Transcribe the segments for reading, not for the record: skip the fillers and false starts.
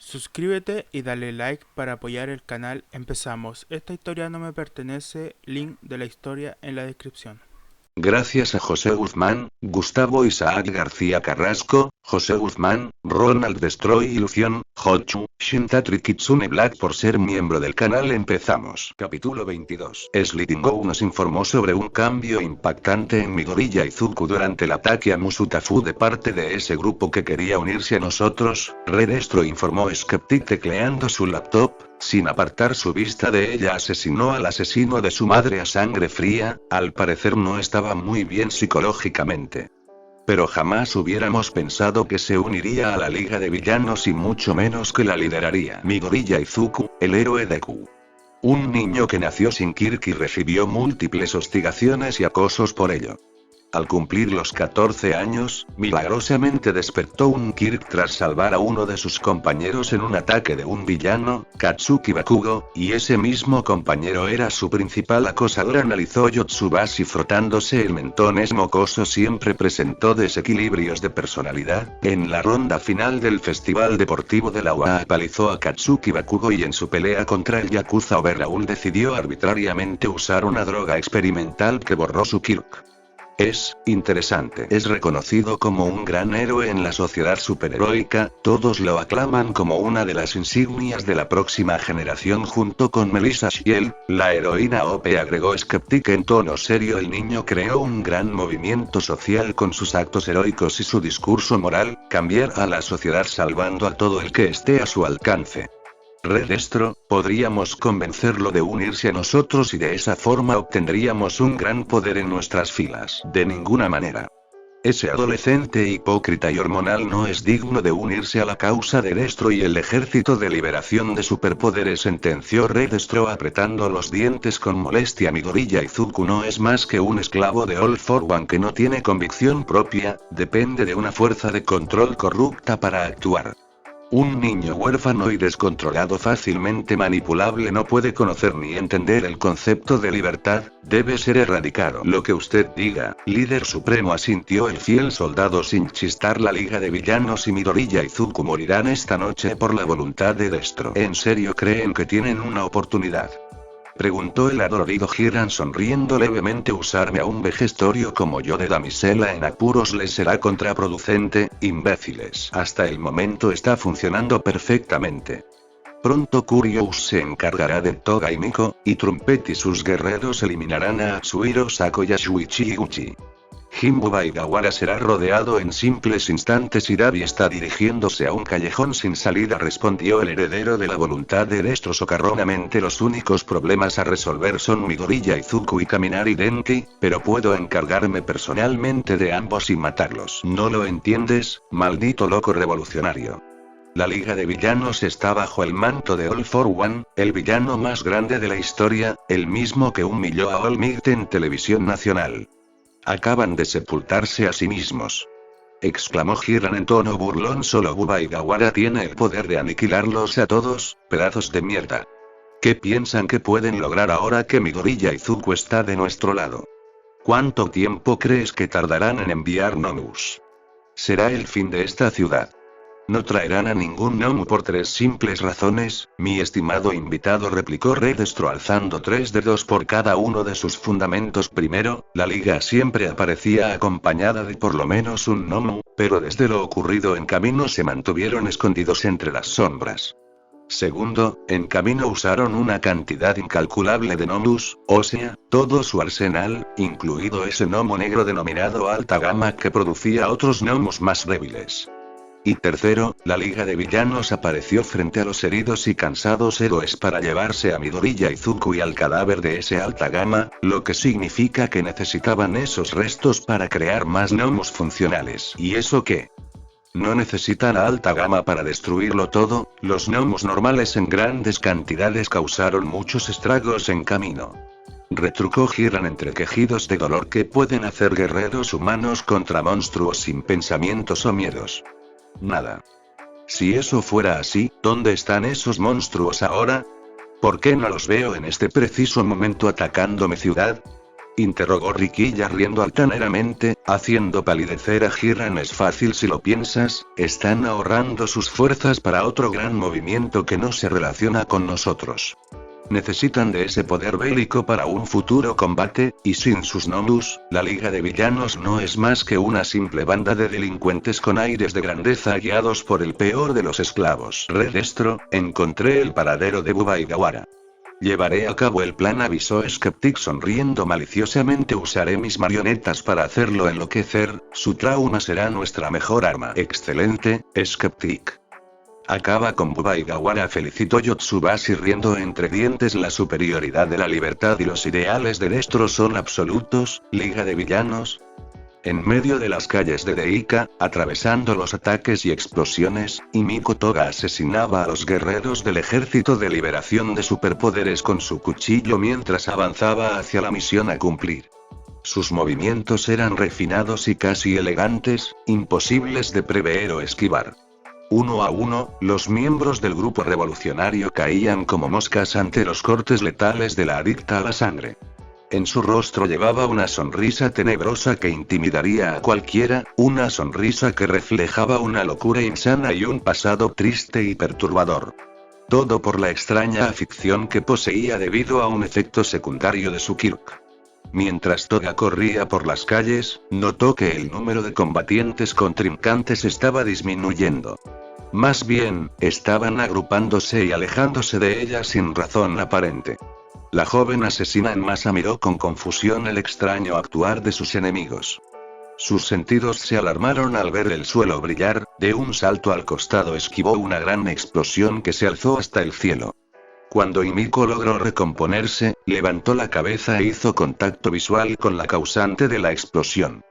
Suscríbete y dale like para apoyar el canal. Empezamos. Esta historia no me pertenece. Link de la historia en la descripción. Gracias a José Guzmán, Gustavo Isaac García Carrasco, José Guzmán, Ronald Destroy Ilusión, Hochu, Shintatri Kitsune Black por ser miembro del canal. Empezamos. Capítulo 22. Slitting Go nos informó sobre un cambio impactante en Midoriya Izuku durante el ataque a Musutafu de parte de ese grupo que quería unirse a nosotros. Red Destro informó Skeptic tecleando su laptop. Sin apartar su vista de ella, asesinó al asesino de su madre a sangre fría. Al parecer no estaba muy bien psicológicamente. Pero jamás hubiéramos pensado que se uniría a la liga de villanos y mucho menos que la lideraría Midoriya Izuku, el héroe de Q. Un niño que nació sin Kirk y recibió múltiples hostigaciones y acosos por ello. Al cumplir los 14 años, milagrosamente despertó un Kirk tras salvar a uno de sus compañeros en un ataque de un villano, Katsuki Bakugo, y ese mismo compañero era su principal acosador. Analizó Yotsubashi frotándose el mentón. Es mocoso, siempre presentó desequilibrios de personalidad. En la ronda final del Festival Deportivo de la UA apalizó a Katsuki Bakugo y en su pelea contra el Yakuza Overhaul decidió arbitrariamente usar una droga experimental que borró su Kirk. Es interesante. Es reconocido como un gran héroe en la sociedad superheroica, todos lo aclaman como una de las insignias de la próxima generación junto con Melissa Shiel, la heroína OP, agregó Skeptic en tono serio. El niño creó un gran movimiento social con sus actos heroicos y su discurso moral, cambiar a la sociedad salvando a todo el que esté a su alcance. Red Destro, podríamos convencerlo de unirse a nosotros y de esa forma obtendríamos un gran poder en nuestras filas. De ninguna manera. Ese adolescente hipócrita y hormonal no es digno de unirse a la causa de Destro y el ejército de liberación de superpoderes, sentenció Red Destro apretando los dientes con molestia. Midoriya Izuku no es más que un esclavo de All for One que no tiene convicción propia, depende de una fuerza de control corrupta para actuar. Un niño huérfano y descontrolado, fácilmente manipulable, no puede conocer ni entender el concepto de libertad, debe ser erradicado. Lo que usted diga, líder supremo, asintió el fiel soldado sin chistar. La liga de villanos y Midoriya Izuku morirán esta noche por la voluntad de Destro. ¿En serio creen que tienen una oportunidad?, preguntó el adolorido Hiran sonriendo levemente. Usarme a un vejestorio como yo de damisela en apuros les será contraproducente, imbéciles. Hasta el momento está funcionando perfectamente. Pronto Curious se encargará de Toga y Miko, y Trumpet y sus guerreros eliminarán a Atsuhiro, Sako y a Shuichi Higuchi. Jimbo Baigawara será rodeado en simples instantes y Dabi está dirigiéndose a un callejón sin salida, respondió el heredero de la voluntad de Destro socarronamente. Los únicos problemas a resolver son Midoriya Izuku y Kaminari Denki, pero puedo encargarme personalmente de ambos y matarlos. ¿No lo entiendes, maldito loco revolucionario? La liga de villanos está bajo el manto de All for One, el villano más grande de la historia, el mismo que humilló a All Might en televisión nacional. Acaban de sepultarse a sí mismos, exclamó Hiran en tono burlón. Solo Baigawara tiene el poder de aniquilarlos a todos, pedazos de mierda. ¿Qué piensan que pueden lograr ahora que Midoriya Izuku está de nuestro lado? ¿Cuánto tiempo crees que tardarán en enviar Nomus? Será el fin de esta ciudad. No traerán a ningún Nomu por 3 simples razones, mi estimado invitado, replicó Red Destro alzando 3 dedos por cada uno de sus fundamentos. Primero, la liga siempre aparecía acompañada de por lo menos un Nomu, pero desde lo ocurrido en camino se mantuvieron escondidos entre las sombras. Segundo, en camino usaron una cantidad incalculable de Nomus, o sea, todo su arsenal, incluido ese Nomu negro denominado Alta Gama que producía otros Nomus más débiles. Y tercero, la liga de villanos apareció frente a los heridos y cansados héroes para llevarse a Midoriya Izuku y al cadáver de ese Alta Gama, lo que significa que necesitaban esos restos para crear más Nomus funcionales. ¿Y eso qué? ¿No necesitan a Alta Gama para destruirlo todo? Los Nomus normales en grandes cantidades causaron muchos estragos en camino, retrucó Hiran entre quejidos de dolor. ¿Qué pueden hacer guerreros humanos contra monstruos sin pensamientos o miedos? Nada. Si eso fuera así, ¿dónde están esos monstruos ahora? ¿Por qué no los veo en este preciso momento atacando mi ciudad? Interrogó Riquilla riendo altaneramente, haciendo palidecer a Hiram. Es fácil si lo piensas, están ahorrando sus fuerzas para otro gran movimiento que no se relaciona con nosotros. Necesitan de ese poder bélico para un futuro combate, y sin sus Nomus, la Liga de Villanos no es más que una simple banda de delincuentes con aires de grandeza guiados por el peor de los esclavos. Redestro, encontré el paradero de Bubba y Gawara. Llevaré a cabo el plan, avisó Skeptic sonriendo maliciosamente. Usaré mis marionetas para hacerlo enloquecer, su trauma será nuestra mejor arma. Excelente, Skeptic. Acaba con Bubba y Gawara, felicitó Yotsubashi riendo entre dientes. La superioridad de la libertad y los ideales de Destro son absolutos, Liga de Villanos. En medio de las calles de Deika, atravesando los ataques y explosiones, Himiko Toga asesinaba a los guerreros del Ejército de Liberación de Superpoderes con su cuchillo mientras avanzaba hacia la misión a cumplir. Sus movimientos eran refinados y casi elegantes, imposibles de prever o esquivar. Uno a uno, los miembros del grupo revolucionario caían como moscas ante los cortes letales de la adicta a la sangre. En su rostro llevaba una sonrisa tenebrosa que intimidaría a cualquiera, una sonrisa que reflejaba una locura insana y un pasado triste y perturbador. Todo por la extraña afición que poseía debido a un efecto secundario de su Kirk. Mientras Toga corría por las calles, notó que el número de combatientes contrincantes estaba disminuyendo. Más bien, estaban agrupándose y alejándose de ella sin razón aparente. La joven asesina en masa miró con confusión el extraño actuar de sus enemigos. Sus sentidos se alarmaron al ver el suelo brillar. De un salto al costado esquivó una gran explosión que se alzó hasta el cielo. Cuando Himiko logró recomponerse, levantó la cabeza e hizo contacto visual con la causante de la explosión.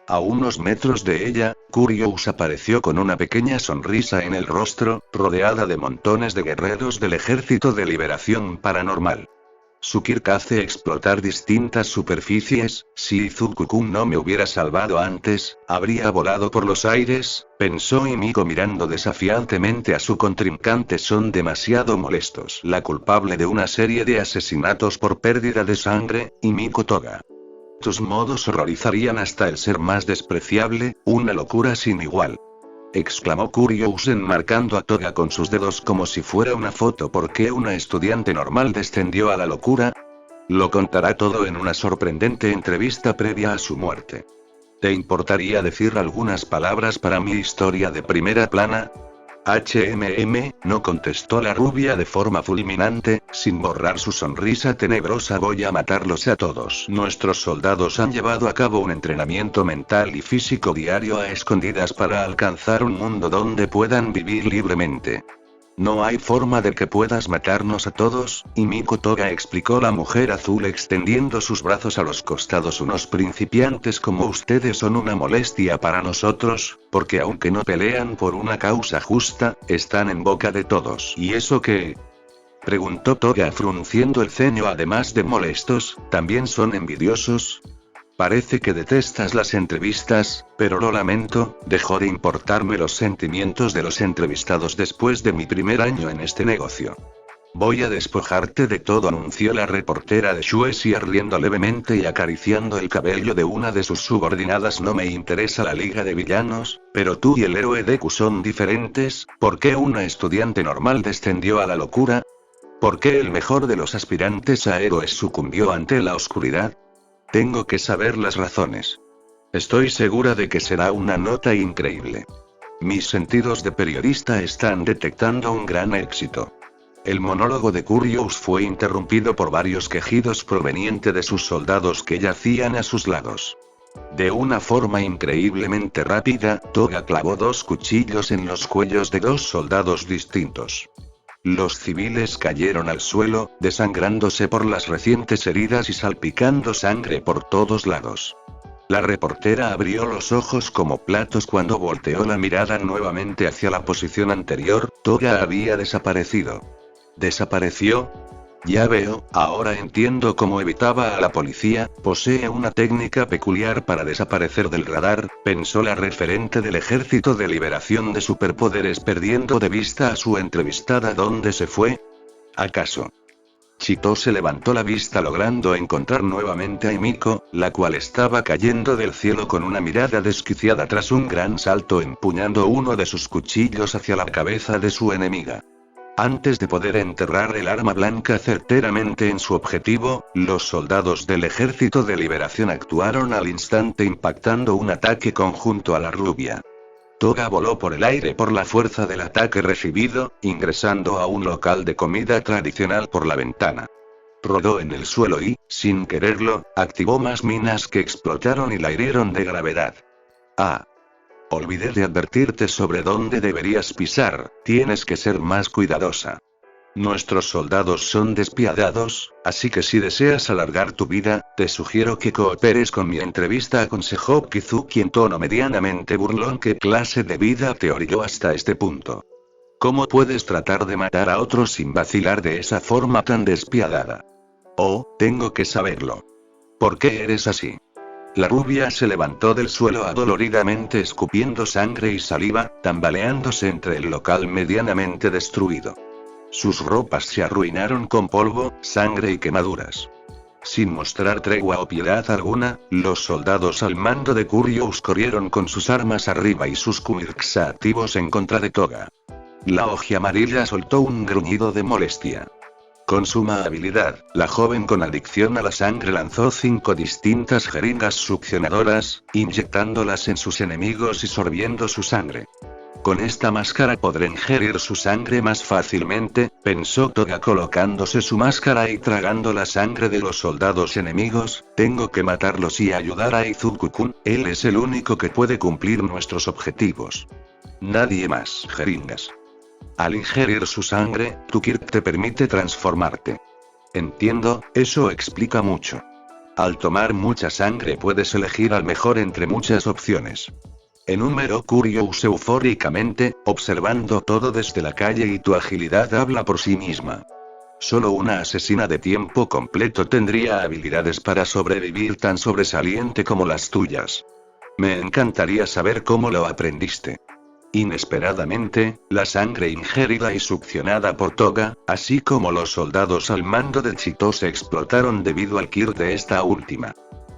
A unos metros de ella, Curious apareció con una pequeña sonrisa en el rostro, rodeada de montones de guerreros del Ejército de Liberación Paranormal. Su Kirk hace explotar distintas superficies. Si Izuku-kun no me hubiera salvado antes, habría volado por los aires, pensó Himiko mirando desafiantemente a su contrincante. Son demasiado molestos. La culpable de una serie de asesinatos por pérdida de sangre, Himiko Toga. Tus modos horrorizarían hasta el ser más despreciable, una locura sin igual. Exclamó Curious enmarcando a Toga con sus dedos como si fuera una foto. ¿Por qué una estudiante normal descendió a la locura? Lo contará todo en una sorprendente entrevista previa a su muerte. ¿Te importaría decir algunas palabras para mi historia de primera plana? No contestó la rubia de forma fulminante, sin borrar su sonrisa tenebrosa. Voy a matarlos a todos. Nuestros soldados han llevado a cabo un entrenamiento mental y físico diario a escondidas para alcanzar un mundo donde puedan vivir libremente. No hay forma de que puedas matarnos a todos, Himiko Toga, explicó la mujer azul extendiendo sus brazos a los costados. Unos principiantes como ustedes son una molestia para nosotros, porque aunque no pelean por una causa justa, están en boca de todos. ¿Y eso qué? Preguntó Toga frunciendo el ceño. Además de molestos, ¿también son envidiosos? Parece que detestas las entrevistas, pero lo lamento, dejó de importarme los sentimientos de los entrevistados después de mi primer año en este negocio. Voy a despojarte de todo, anunció la reportera de Shueisha riendo levemente y acariciando el cabello de una de sus subordinadas. No me interesa la Liga de Villanos, pero tú y el héroe Deku son diferentes. ¿Por qué una estudiante normal descendió a la locura? ¿Por qué el mejor de los aspirantes a héroes sucumbió ante la oscuridad? Tengo que saber las razones. Estoy segura de que será una nota increíble. Mis sentidos de periodista están detectando un gran éxito. El monólogo de Curious fue interrumpido por varios quejidos provenientes de sus soldados que yacían a sus lados. De una forma increíblemente rápida, Toga clavó 2 cuchillos en los cuellos de 2 soldados distintos. Los civiles cayeron al suelo, desangrándose por las recientes heridas y salpicando sangre por todos lados. La reportera abrió los ojos como platos cuando volteó la mirada nuevamente hacia la posición anterior. Toga había desaparecido. ¿Desapareció? Ya veo, ahora entiendo cómo evitaba a la policía. Posee una técnica peculiar para desaparecer del radar, pensó la referente del Ejército de Liberación de Superpoderes perdiendo de vista a su entrevistada. ¿Dónde se fue? ¿Acaso Chitose levantó la vista logrando encontrar nuevamente a Himiko, la cual estaba cayendo del cielo con una mirada desquiciada tras un gran salto empuñando uno de sus cuchillos hacia la cabeza de su enemiga. Antes de poder enterrar el arma blanca certeramente en su objetivo, los soldados del Ejército de Liberación actuaron al instante impactando un ataque conjunto a la rubia. Toga voló por el aire por la fuerza del ataque recibido, ingresando a un local de comida tradicional por la ventana. Rodó en el suelo y, sin quererlo, activó más minas que explotaron y la hirieron de gravedad. Ah. Olvidé de advertirte sobre dónde deberías pisar, tienes que ser más cuidadosa. Nuestros soldados son despiadados, así que si deseas alargar tu vida, te sugiero que cooperes con mi entrevista, aconsejó Kizuki en tono medianamente burlón. ¿Qué clase de vida te orilló hasta este punto? ¿Cómo puedes tratar de matar a otros sin vacilar de esa forma tan despiadada? Oh, tengo que saberlo. ¿Por qué eres así? La rubia se levantó del suelo adoloridamente escupiendo sangre y saliva, tambaleándose entre el local medianamente destruido. Sus ropas se arruinaron con polvo, sangre y quemaduras. Sin mostrar tregua o piedad alguna, los soldados al mando de Curious corrieron con sus armas arriba y sus kumirks activos en contra de Toga. La hoja amarilla soltó un gruñido de molestia. Con suma habilidad, la joven con adicción a la sangre lanzó 5 distintas jeringas succionadoras, inyectándolas en sus enemigos y sorbiendo su sangre. Con esta máscara podré ingerir su sangre más fácilmente, pensó Toga colocándose su máscara y tragando la sangre de los soldados enemigos. Tengo que matarlos y ayudar a Izuku-kun, él es el único que puede cumplir nuestros objetivos. Nadie más. Jeringas. Al ingerir su sangre, tu Kirk te permite transformarte. Entiendo, eso explica mucho. Al tomar mucha sangre puedes elegir al mejor entre muchas opciones. Enumeró Curious eufóricamente, observando todo desde la calle, y tu agilidad habla por sí misma. Solo una asesina de tiempo completo tendría habilidades para sobrevivir tan sobresaliente como las tuyas. Me encantaría saber cómo lo aprendiste. Inesperadamente, la sangre ingerida y succionada por Toga, así como los soldados al mando de Chitose explotaron debido al Kirk de esta última.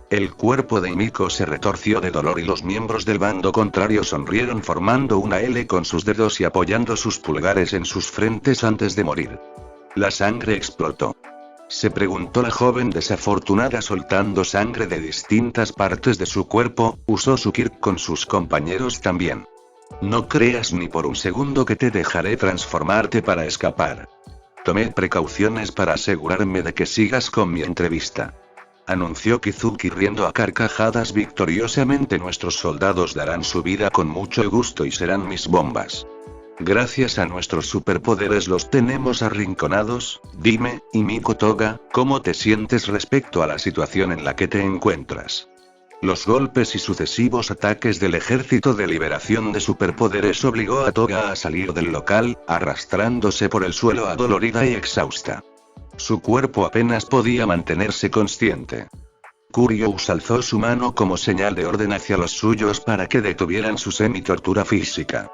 El cuerpo de Himiko se retorció de dolor y los miembros del bando contrario sonrieron formando una L con sus dedos y apoyando sus pulgares en sus frentes antes de morir. La sangre explotó. Se preguntó la joven desafortunada soltando sangre de distintas partes de su cuerpo. Usó su Kirk con sus compañeros también. No creas ni por un segundo que te dejaré transformarte para escapar. Tomé precauciones para asegurarme de que sigas con mi entrevista. Anunció Kizuki riendo a carcajadas victoriosamente. Nuestros soldados darán su vida con mucho gusto y serán mis bombas. Gracias a nuestros superpoderes los tenemos arrinconados. Dime, Himiko Toga, ¿cómo te sientes respecto a la situación en la que te encuentras? Los golpes y sucesivos ataques del Ejército de Liberación de Superpoderes obligó a Toga a salir del local, arrastrándose por el suelo adolorida y exhausta. Su cuerpo apenas podía mantenerse consciente. Curious alzó su mano como señal de orden hacia los suyos para que detuvieran su semi-tortura física.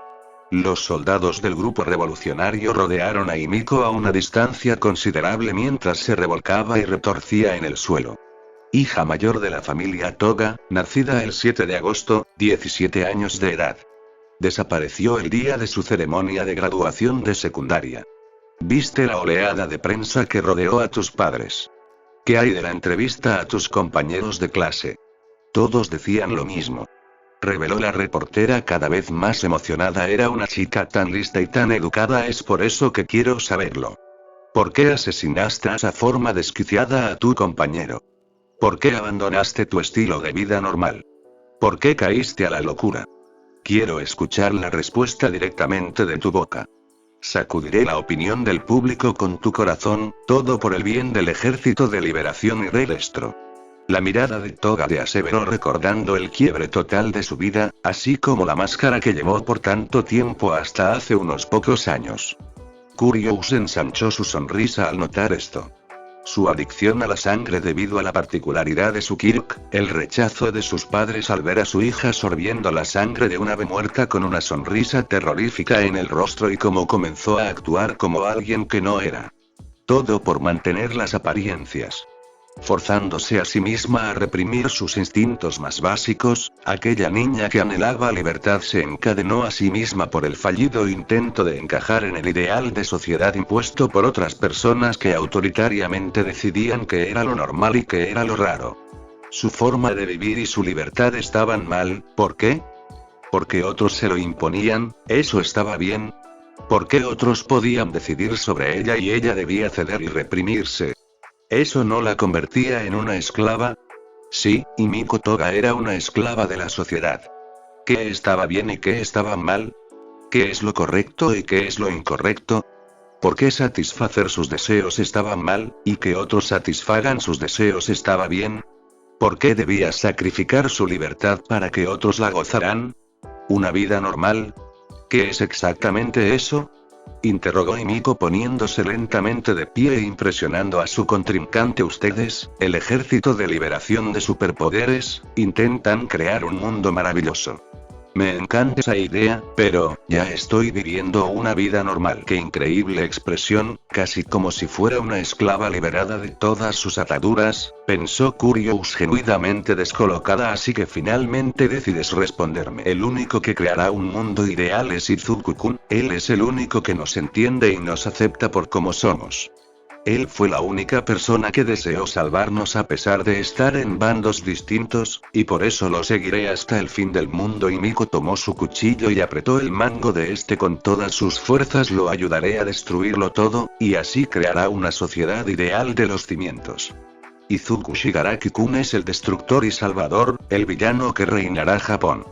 Los soldados del grupo revolucionario rodearon a Himiko a una distancia considerable mientras se revolcaba y retorcía en el suelo. Hija mayor de la familia Toga, nacida el 7 de agosto, 17 años de edad. Desapareció el día de su ceremonia de graduación de secundaria. ¿Viste la oleada de prensa que rodeó a tus padres? ¿Qué hay de la entrevista a tus compañeros de clase? Todos decían lo mismo. Reveló la reportera cada vez más emocionada. Era una chica tan lista y tan educada. Es por eso que quiero saberlo. ¿Por qué asesinaste a esa forma desquiciada a tu compañero? ¿Por qué abandonaste tu estilo de vida normal? ¿Por qué caíste a la locura? Quiero escuchar la respuesta directamente de tu boca. Sacudiré la opinión del público con tu corazón, todo por el bien del Ejército de Liberación y Redestro. La mirada de Toga le aseveró recordando el quiebre total de su vida, así como la máscara que llevó por tanto tiempo hasta hace unos pocos años. Curious ensanchó su sonrisa al notar esto. Su adicción a la sangre debido a la particularidad de su Kirk, el rechazo de sus padres al ver a su hija sorbiendo la sangre de un ave muerta con una sonrisa terrorífica en el rostro y cómo comenzó a actuar como alguien que no era. Todo por mantener las apariencias. Forzándose a sí misma a reprimir sus instintos más básicos, aquella niña que anhelaba libertad se encadenó a sí misma por el fallido intento de encajar en el ideal de sociedad impuesto por otras personas que autoritariamente decidían que era lo normal y que era lo raro. Su forma de vivir y su libertad estaban mal, ¿por qué? Porque otros se lo imponían, ¿eso estaba bien? ¿Por qué otros podían decidir sobre ella y ella debía ceder y reprimirse? ¿Eso no la convertía en una esclava? Sí, y Miko Toga era una esclava de la sociedad. ¿Qué estaba bien y qué estaba mal? ¿Qué es lo correcto y qué es lo incorrecto? ¿Por qué satisfacer sus deseos estaba mal, y que otros satisfagan sus deseos estaba bien? ¿Por qué debía sacrificar su libertad para que otros la gozaran? ¿Una vida normal? ¿Qué es exactamente eso? Interrogó Himiko poniéndose lentamente de pie e impresionando a su contrincante. Ustedes, el Ejército de Liberación de Superpoderes, intentan crear un mundo maravilloso. Me encanta esa idea, pero, ya estoy viviendo una vida normal. Qué increíble expresión, casi como si fuera una esclava liberada de todas sus ataduras, pensó Curious genuinamente descolocada. Así que finalmente decides responderme. El único que creará un mundo ideal es Izuku-kun, él es el único que nos entiende y nos acepta por como somos. Él fue la única persona que deseó salvarnos a pesar de estar en bandos distintos, y por eso lo seguiré hasta el fin del mundo. Y Miko tomó su cuchillo y apretó el mango de este con todas sus fuerzas. Lo ayudaré a destruirlo todo, y así creará una sociedad ideal de los cimientos. Izuku Shigaraki-kun es el destructor y salvador, el villano que reinará Japón.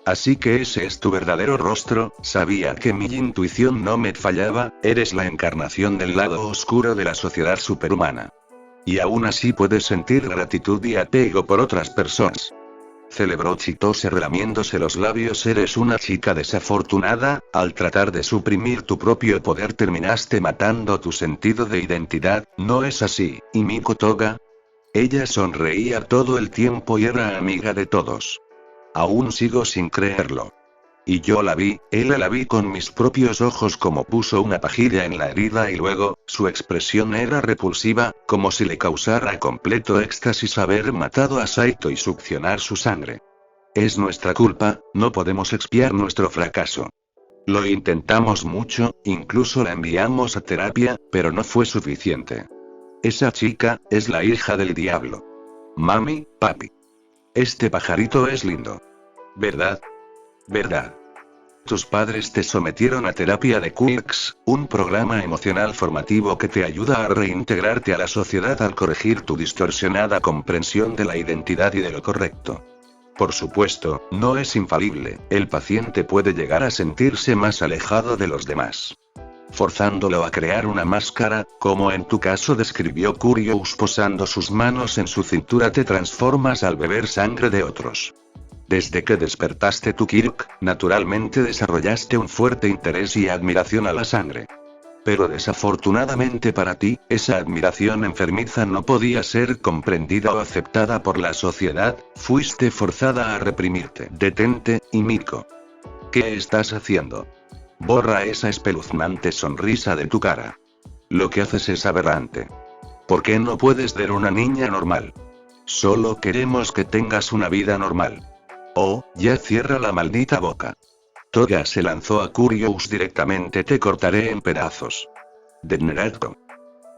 Así que ese es tu verdadero rostro. Sabía que mi intuición no me fallaba, eres la encarnación del lado oscuro de la sociedad superhumana. Y aún así puedes sentir gratitud y apego por otras personas. Celebró Chitose relamiéndose los labios. Eres una chica desafortunada, al tratar de suprimir tu propio poder terminaste matando tu sentido de identidad, ¿no es así, Himiko Toga? Ella sonreía todo el tiempo y era amiga de todos. Aún sigo sin creerlo. Y yo la vi con mis propios ojos como puso una pajilla en la herida y luego, su expresión era repulsiva, como si le causara completo éxtasis haber matado a Saito y succionar su sangre. Es nuestra culpa, no podemos expiar nuestro fracaso. Lo intentamos mucho, incluso la enviamos a terapia, pero no fue suficiente. Esa chica, es la hija del diablo. Mami, papi. Este pajarito es lindo. ¿Verdad? ¿Verdad? Tus padres te sometieron a terapia de Quirks, un programa emocional formativo que te ayuda a reintegrarte a la sociedad al corregir tu distorsionada comprensión de la identidad y de lo correcto. Por supuesto, no es infalible, el paciente puede llegar a sentirse más alejado de los demás. Forzándolo a crear una máscara, como en tu caso describió Curious posando sus manos en su cintura, te transformas al beber sangre de otros. Desde que despertaste tu Kirk, naturalmente desarrollaste un fuerte interés y admiración a la sangre. Pero desafortunadamente para ti, esa admiración enfermiza no podía ser comprendida o aceptada por la sociedad, fuiste forzada a reprimirte. Detente, Himiko. ¿Qué estás haciendo? Borra esa espeluznante sonrisa de tu cara. Lo que haces es aberrante. ¿Por qué no puedes ser una niña normal? Solo queremos que tengas una vida normal. Oh, ya cierra la maldita boca. Toga se lanzó a Curious directamente. Te cortaré en pedazos. Denerato.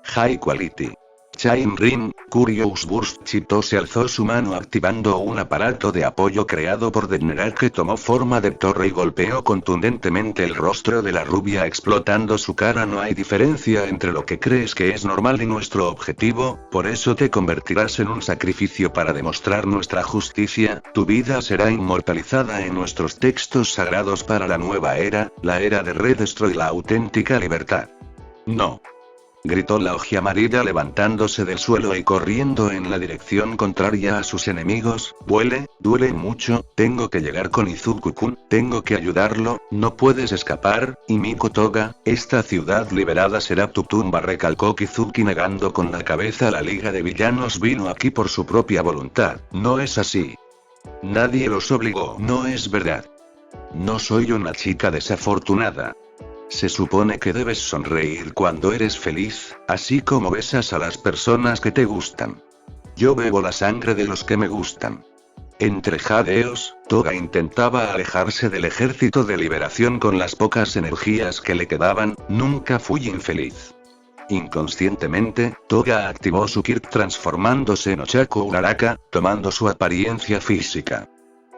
High Quality. Chain Ring, Curious Burst. Chitose alzó su mano activando un aparato de apoyo creado por Denerato que tomó forma de torre y golpeó contundentemente el rostro de la rubia explotando su cara. No hay diferencia entre lo que crees que es normal y nuestro objetivo, por eso te convertirás en un sacrificio para demostrar nuestra justicia, tu vida será inmortalizada en nuestros textos sagrados para la nueva era, la era de Red Destroy, la auténtica libertad. No. Gritó la hoja amarilla levantándose del suelo y corriendo en la dirección contraria a sus enemigos. Duele mucho, tengo que llegar con Izuku-kun, tengo que ayudarlo, no puedes escapar, Himiko Toga, esta ciudad liberada será tu tumba, recalcó Kizuki negando con la cabeza. La Liga de Villanos vino aquí por su propia voluntad, no es así. Nadie los obligó. No es verdad. No soy una chica desafortunada. Se supone que debes sonreír cuando eres feliz, así como besas a las personas que te gustan. Yo bebo la sangre de los que me gustan. Entre jadeos, Toga intentaba alejarse del ejército de liberación con las pocas energías que le quedaban. Nunca fui infeliz. Inconscientemente, Toga activó su Kirk transformándose en Ochako Uraraka, tomando su apariencia física.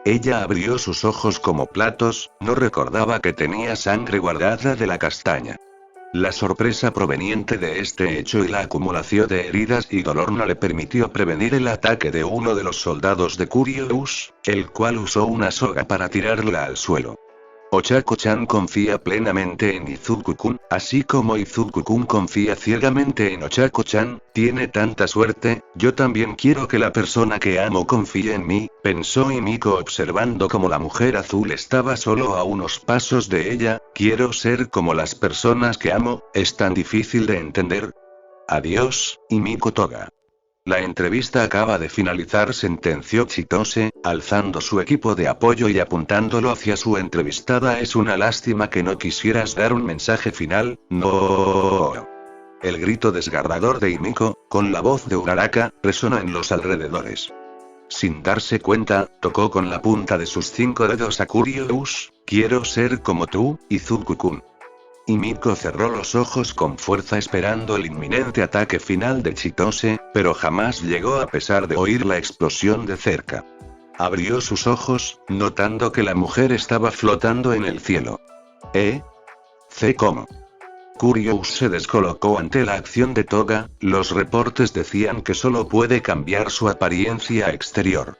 Ella abrió sus ojos como platos, no recordaba que tenía sangre guardada de la castaña. La sorpresa proveniente de este hecho y la acumulación de heridas y dolor no le permitió prevenir el ataque de uno de los soldados de Kurious, el cual usó una soga para tirarla al suelo. Ochako-chan confía plenamente en Izuku-kun, así como Izuku-kun confía ciegamente en Ochako-chan. Tiene tanta suerte, yo también quiero que la persona que amo confíe en mí, pensó Himiko observando como la mujer azul estaba solo a unos pasos de ella. Quiero ser como las personas que amo, es tan difícil de entender. Adiós, Himiko Toga. La entrevista acaba de finalizar, sentenció Chitose, alzando su equipo de apoyo y apuntándolo hacia su entrevistada. Es una lástima que no quisieras dar un mensaje final. No. El grito desgarrador de Himiko, con la voz de Uraraka, resonó en los alrededores. Sin darse cuenta, tocó con la punta de sus 5 dedos a Kurious. Quiero ser como tú, Izuku-kun. Himiko cerró los ojos con fuerza esperando el inminente ataque final de Chitose, pero jamás llegó a pesar de oír la explosión de cerca. Abrió sus ojos, notando que la mujer estaba flotando en el cielo. ¿Cómo? Kurious se descolocó ante la acción de Toga. Los reportes decían que solo puede cambiar su apariencia exterior.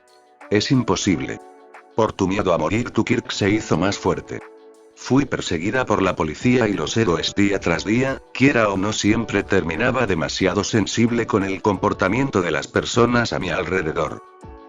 Es imposible. Por tu miedo a morir, tu Kirk se hizo más fuerte. Fui perseguida por la policía y los héroes día tras día, quiera o no siempre terminaba demasiado sensible con el comportamiento de las personas a mi alrededor.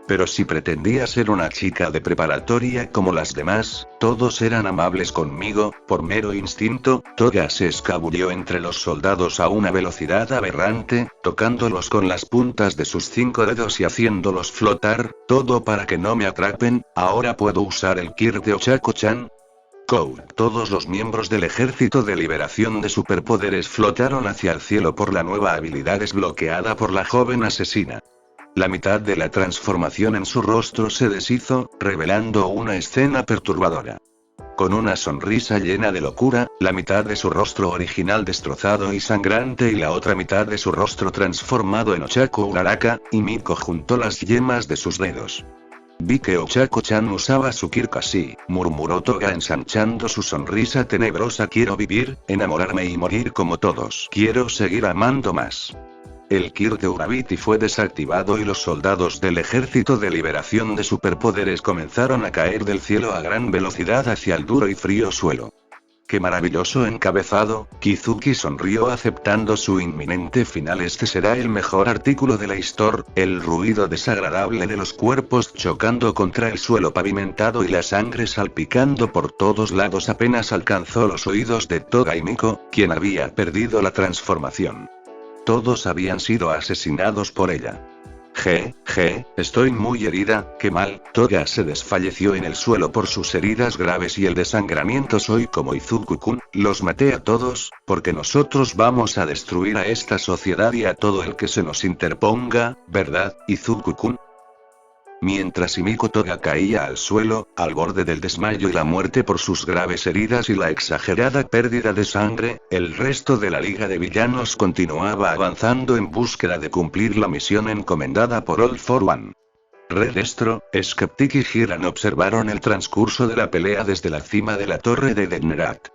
Pero si pretendía ser una chica de preparatoria como las demás, todos eran amables conmigo, por mero instinto. Toga se escabulló entre los soldados a una velocidad aberrante, tocándolos con las puntas de sus 5 dedos y haciéndolos flotar, todo para que no me atrapen. Ahora puedo usar el Kirk de Ochako-chan. Todos los miembros del Ejército de Liberación de Superpoderes flotaron hacia el cielo por la nueva habilidad desbloqueada por la joven asesina. La mitad de la transformación en su rostro se deshizo, revelando una escena perturbadora. Con una sonrisa llena de locura, la mitad de su rostro original destrozado y sangrante y la otra mitad de su rostro transformado en Ochako Uraraka, Himiko juntó las yemas de sus dedos. Vi que Ochako-chan usaba su Kirk así, murmuró Toga ensanchando su sonrisa tenebrosa. Quiero vivir, enamorarme y morir como todos. Quiero seguir amando más. El Kirk de Urabiti fue desactivado y los soldados del Ejército de Liberación de Superpoderes comenzaron a caer del cielo a gran velocidad hacia el duro y frío suelo. ¡Qué maravilloso encabezado! Kizuki sonrió aceptando su inminente final. Este será el mejor artículo de la historia. El ruido desagradable de los cuerpos chocando contra el suelo pavimentado y la sangre salpicando por todos lados apenas alcanzó los oídos de Toga y Himiko, quien había perdido la transformación. Todos habían sido asesinados por ella. Estoy muy herida, qué mal. Toga se desfalleció en el suelo por sus heridas graves y el desangramiento. Soy como Izuku-kun, los maté a todos, porque nosotros vamos a destruir a esta sociedad y a todo el que se nos interponga, ¿verdad, Izuku-kun? Mientras Himiko Toga caía al suelo, al borde del desmayo y la muerte por sus graves heridas y la exagerada pérdida de sangre, el resto de la Liga de Villanos continuaba avanzando en búsqueda de cumplir la misión encomendada por All for One. Red Destro, Skeptic y Hiran observaron el transcurso de la pelea desde la cima de la torre de Degnerat.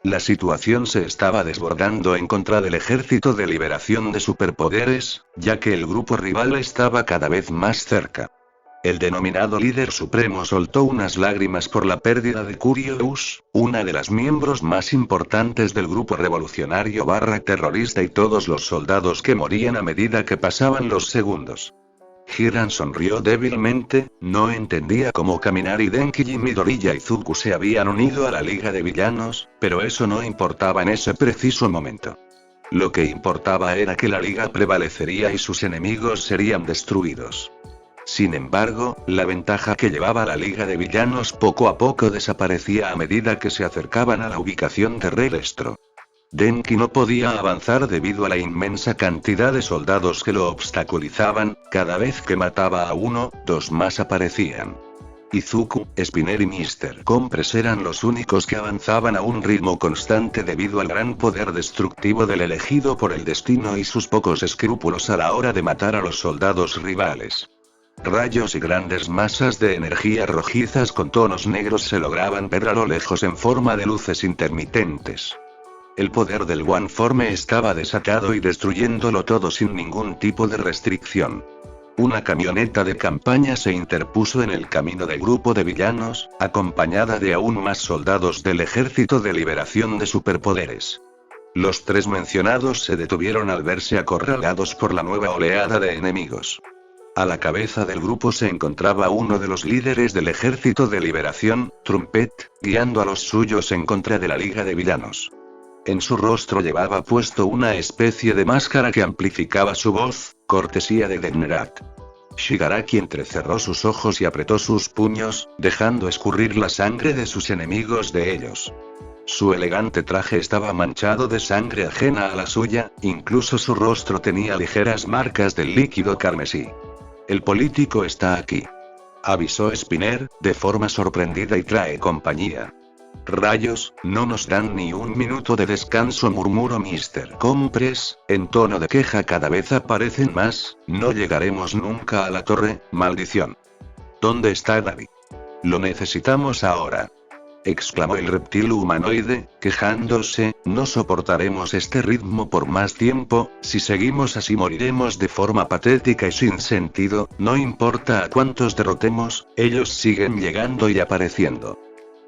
La situación se estaba desbordando en contra del Ejército de Liberación de Superpoderes, ya que el grupo rival estaba cada vez más cerca. El denominado líder supremo soltó unas lágrimas por la pérdida de Kurious, una de las miembros más importantes del grupo revolucionario terrorista y todos los soldados que morían a medida que pasaban los segundos. Hiran sonrió débilmente, no entendía cómo Kaminari Denki y Midoriya Izuku se habían unido a la Liga de Villanos, pero eso no importaba en ese preciso momento. Lo que importaba era que la Liga prevalecería y sus enemigos serían destruidos. Sin embargo, la ventaja que llevaba la Liga de Villanos poco a poco desaparecía a medida que se acercaban a la ubicación de Redestro. Denki no podía avanzar debido a la inmensa cantidad de soldados que lo obstaculizaban. Cada vez que mataba a uno, dos más aparecían. Izuku, Spinner y Mr. Compres eran los únicos que avanzaban a un ritmo constante debido al gran poder destructivo del elegido por el destino y sus pocos escrúpulos a la hora de matar a los soldados rivales. Rayos y grandes masas de energía rojizas con tonos negros se lograban ver a lo lejos en forma de luces intermitentes. El poder del One Forme estaba desatado y destruyéndolo todo sin ningún tipo de restricción. Una camioneta de campaña se interpuso en el camino del grupo de villanos, acompañada de aún más soldados del Ejército de Liberación de Superpoderes. Los tres mencionados se detuvieron al verse acorralados por la nueva oleada de enemigos. A la cabeza del grupo se encontraba uno de los líderes del Ejército de Liberación, Trumpet, guiando a los suyos en contra de la Liga de Villanos. En su rostro llevaba puesto una especie de máscara que amplificaba su voz, cortesía de Degnerak. Shigaraki entrecerró sus ojos y apretó sus puños, dejando escurrir la sangre de sus enemigos de ellos. Su elegante traje estaba manchado de sangre ajena a la suya, incluso su rostro tenía ligeras marcas del líquido carmesí. El político está aquí, avisó Spinner, de forma sorprendida y trae compañía. Rayos, no nos dan ni un minuto de descanso, murmuró Mr. Compres, en tono de queja. Cada vez aparecen más, no llegaremos nunca a la torre, maldición. ¿Dónde está David? Lo necesitamos ahora, exclamó el reptil humanoide, quejándose. No soportaremos este ritmo por más tiempo, si seguimos así moriremos de forma patética y sin sentido. No importa a cuántos derrotemos, ellos siguen llegando y apareciendo.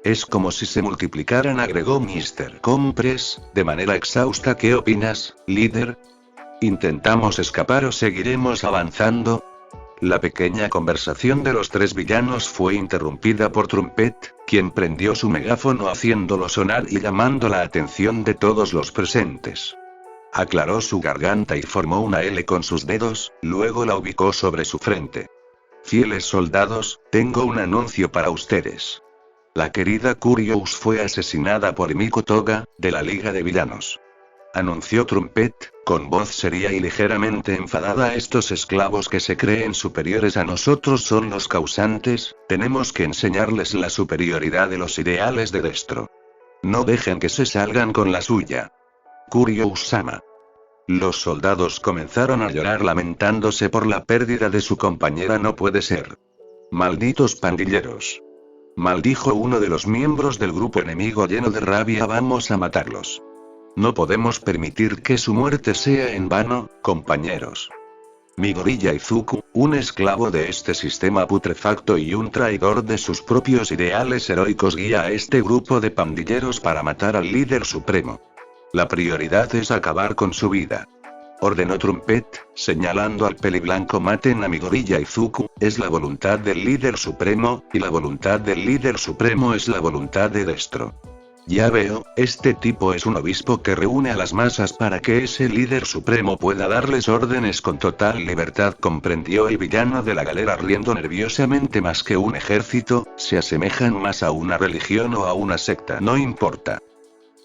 Es como si se multiplicaran, agregó Mr. Compres, de manera exhausta. ¿Qué opinas, líder? ¿Intentamos escapar o seguiremos avanzando? La pequeña conversación de los tres villanos fue interrumpida por Trumpet, quien prendió su megáfono haciéndolo sonar y llamando la atención de todos los presentes. Aclaró su garganta y formó una L con sus dedos, luego la ubicó sobre su frente. Fieles soldados, tengo un anuncio para ustedes. La querida Curious fue asesinada por Miko Toga, de la Liga de Villanos. Anunció Trumpet, con voz seria y ligeramente enfadada. Estos esclavos que se creen superiores a nosotros son los causantes, tenemos que enseñarles la superioridad de los ideales de Destro. No dejen que se salgan con la suya. Curious-sama. Los soldados comenzaron a llorar lamentándose por la pérdida de su compañera. No puede ser. Malditos pandilleros. Maldijo uno de los miembros del grupo enemigo lleno de rabia. Vamos a matarlos. No podemos permitir que su muerte sea en vano, compañeros. Midoriya Izuku, un esclavo de este sistema putrefacto y un traidor de sus propios ideales heroicos, guía a este grupo de pandilleros para matar al líder supremo. La prioridad es acabar con su vida. Ordenó Trumpet, señalando al peliblanco. Maten a Midoriya Izuku, es la voluntad del líder supremo, y la voluntad del líder supremo es la voluntad de Destro. Ya veo, este tipo es un obispo que reúne a las masas para que ese líder supremo pueda darles órdenes con total libertad, comprendió el villano de la galera riendo nerviosamente. Más que un ejército, se asemejan más a una religión o a una secta. No importa.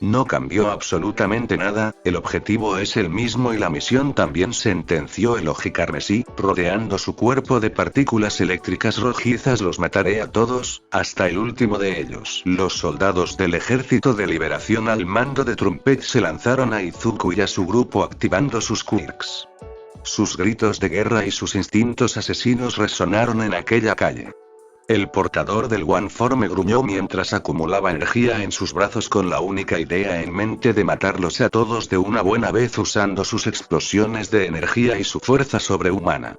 No cambió absolutamente nada, el objetivo es el mismo y la misión también, sentenció el Oji Carmesí, rodeando su cuerpo de partículas eléctricas rojizas. Los mataré a todos, hasta el último de ellos. Los soldados del Ejército de Liberación al mando de Trumpet se lanzaron a Izuku y a su grupo activando sus quirks. Sus gritos de guerra y sus instintos asesinos resonaron en aquella calle. El portador del One Forme gruñó mientras acumulaba energía en sus brazos con la única idea en mente de matarlos a todos de una buena vez usando sus explosiones de energía y su fuerza sobrehumana.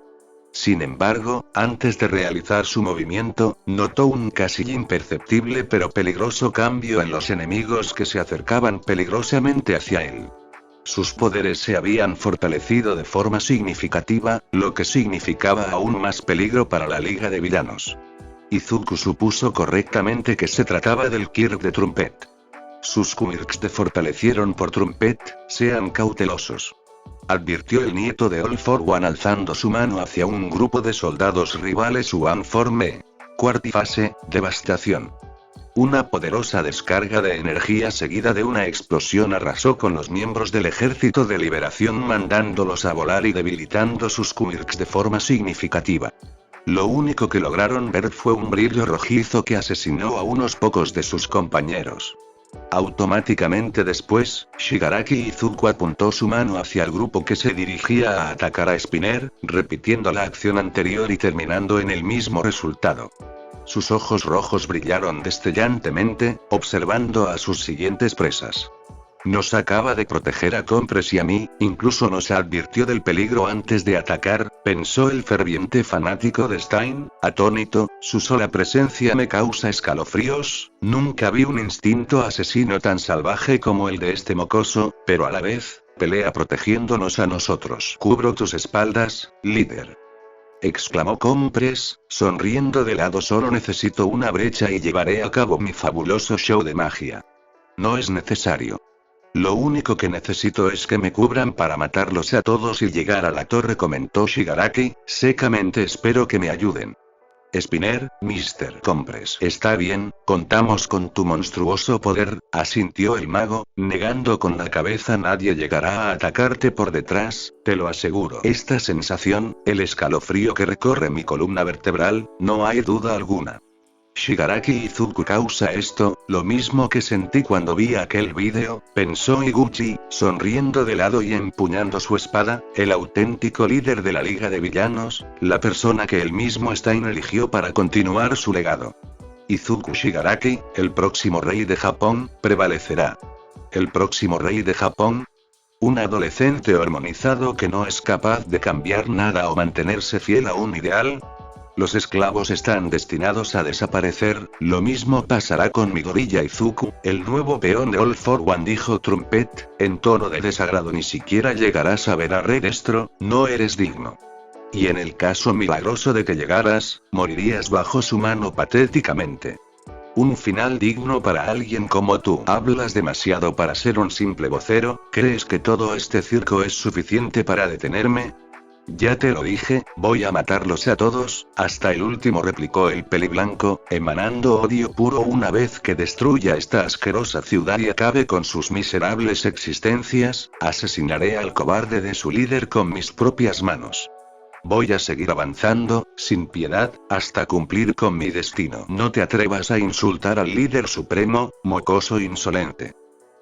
Sin embargo, antes de realizar su movimiento, notó un casi imperceptible pero peligroso cambio en los enemigos que se acercaban peligrosamente hacia él. Sus poderes se habían fortalecido de forma significativa, lo que significaba aún más peligro para la Liga de Villanos. Izuku supuso correctamente que se trataba del Quirk de Trumpet. Sus quirks de fortalecieron por Trumpet, sean cautelosos. advirtió el nieto de All for One alzando su mano hacia un grupo de soldados rivales. One for Me. Cuarta fase, devastación. Una poderosa descarga de energía seguida de una explosión arrasó con los miembros del Ejército de Liberación, mandándolos a volar y debilitando sus quirks de forma significativa. Lo único que lograron ver fue un brillo rojizo que asesinó a unos pocos de sus compañeros. Automáticamente después, Shigaraki Izuku apuntó su mano hacia el grupo que se dirigía a atacar a Spinner, repitiendo la acción anterior y terminando en el mismo resultado. Sus ojos rojos brillaron destellantemente, observando a sus siguientes presas. Nos acaba de proteger a Compress y a mí, incluso nos advirtió del peligro antes de atacar, pensó el ferviente fanático de Stein, atónito. Su sola presencia me causa escalofríos. Nunca vi un instinto asesino tan salvaje como el de este mocoso, pero a la vez, pelea protegiéndonos a nosotros. Cubro tus espaldas, líder. Exclamó Compress, sonriendo de lado. Solo necesito una brecha y llevaré a cabo mi fabuloso show de magia. No es necesario. Lo único que necesito es que me cubran para matarlos a todos y llegar a la torre, comentó Shigaraki, secamente. Espero que me ayuden. Spinner, Mr. Compress. Está bien, contamos con tu monstruoso poder, asintió el mago, negando con la cabeza. Nadie llegará a atacarte por detrás, te lo aseguro. Esta sensación, el escalofrío que recorre mi columna vertebral, no hay duda alguna. Shigaraki Izuku causa esto, lo mismo que sentí cuando vi aquel vídeo, pensó Iguchi, sonriendo de lado y empuñando su espada, el auténtico líder de la Liga de Villanos, la persona que él mismo Stein eligió para continuar su legado. Izuku Shigaraki, el próximo rey de Japón, prevalecerá. ¿El próximo rey de Japón? Un adolescente hormonizado que no es capaz de cambiar nada o mantenerse fiel a un ideal. Los esclavos están destinados a desaparecer, lo mismo pasará con Midoriya Izuku, el nuevo peón de All for One, dijo Trumpet, en tono de desagrado. Ni siquiera llegarás a ver a Rey Destro, no eres digno. Y en el caso milagroso de que llegaras, morirías bajo su mano patéticamente. Un final digno para alguien como tú. Hablas demasiado para ser un simple vocero. ¿Crees que todo este circo es suficiente para detenerme? Ya te lo dije, voy a matarlos a todos, hasta el último, replicó el peliblanco, emanando odio puro. Una vez que destruya esta asquerosa ciudad y acabe con sus miserables existencias, asesinaré al cobarde de su líder con mis propias manos. Voy a seguir avanzando, sin piedad, hasta cumplir con mi destino. No te atrevas a insultar al líder supremo, mocoso insolente.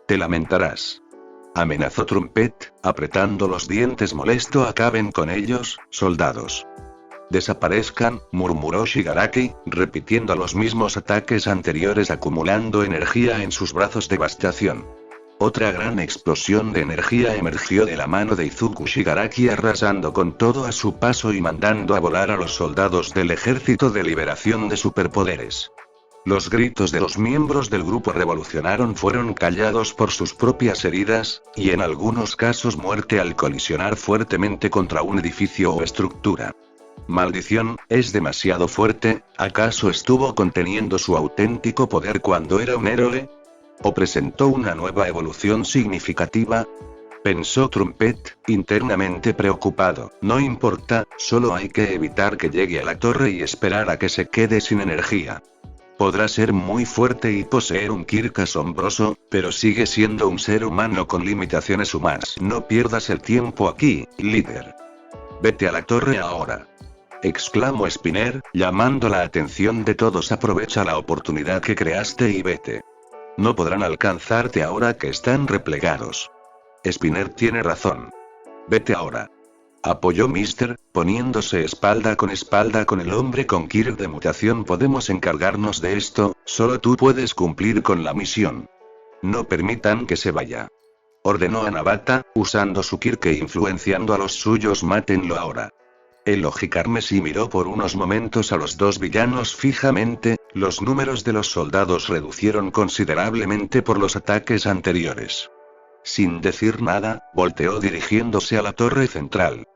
Te lamentarás. Amenazó Trumpet, apretando los dientes molesto. Acaben con ellos, soldados. Desaparezcan, murmuró Shigaraki, repitiendo los mismos ataques anteriores, acumulando energía en sus brazos. Devastación. Otra gran explosión de energía emergió de la mano de Izuku Shigaraki, arrasando con todo a su paso y mandando a volar a los soldados del Ejército de Liberación de Superpoderes. Los gritos de los miembros del grupo revolucionario fueron callados por sus propias heridas, y en algunos casos muerte al colisionar fuertemente contra un edificio o estructura. Maldición, es demasiado fuerte. ¿Acaso estuvo conteniendo su auténtico poder cuando era un héroe? ¿O presentó una nueva evolución significativa? Pensó Trumpet, internamente preocupado. No importa, solo hay que evitar que llegue a la torre y esperar a que se quede sin energía. Podrá ser muy fuerte y poseer un Kirk asombroso, pero sigue siendo un ser humano con limitaciones humanas. No pierdas el tiempo aquí, líder. Vete a la torre ahora. Exclamó Spinner, llamando la atención de todos. Aprovecha la oportunidad que creaste y vete. No podrán alcanzarte ahora que están replegados. Spinner tiene razón. Vete ahora. Apoyó Mr., poniéndose espalda con el hombre con Kirk de mutación. Podemos encargarnos de esto, solo tú puedes cumplir con la misión. No permitan que se vaya. Ordenó a Nabata, usando su Kirk e influenciando a los suyos. Mátenlo ahora. El Ojicarmesí miró por unos momentos a los dos villanos fijamente. Los números de los soldados reducieron considerablemente por los ataques anteriores. Sin decir nada, volteó dirigiéndose a la torre central.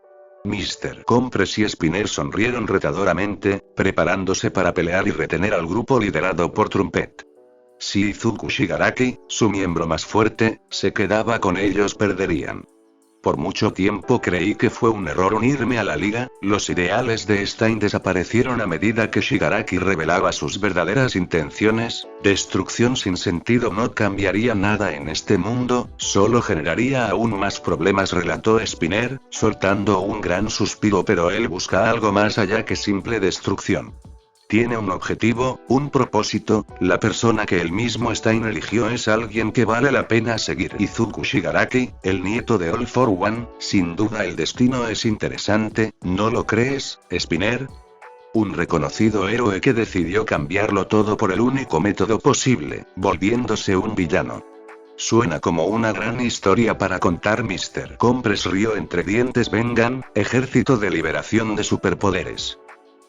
Mr. Compress y Spinner sonrieron retadoramente, preparándose para pelear y retener al grupo liderado por Trumpet. Si Izuku Shigaraki, su miembro más fuerte, se quedaba con ellos, perderían. Por mucho tiempo creí que fue un error unirme a la liga, los ideales de Stein desaparecieron a medida que Shigaraki revelaba sus verdaderas intenciones, destrucción sin sentido no cambiaría nada en este mundo, solo generaría aún más problemas, relató Spinner, soltando un gran suspiro, pero él busca algo más allá que simple destrucción. Tiene un objetivo, un propósito, la persona que él mismo Stein eligió es alguien que vale la pena seguir. Izuku Shigaraki, el nieto de All for One, sin duda el destino es interesante, ¿no lo crees, Spinner? Un reconocido héroe que decidió cambiarlo todo por el único método posible, volviéndose un villano. Suena como una gran historia para contar. Mr. Compress rió entre dientes. Vengan, ejército de liberación de superpoderes.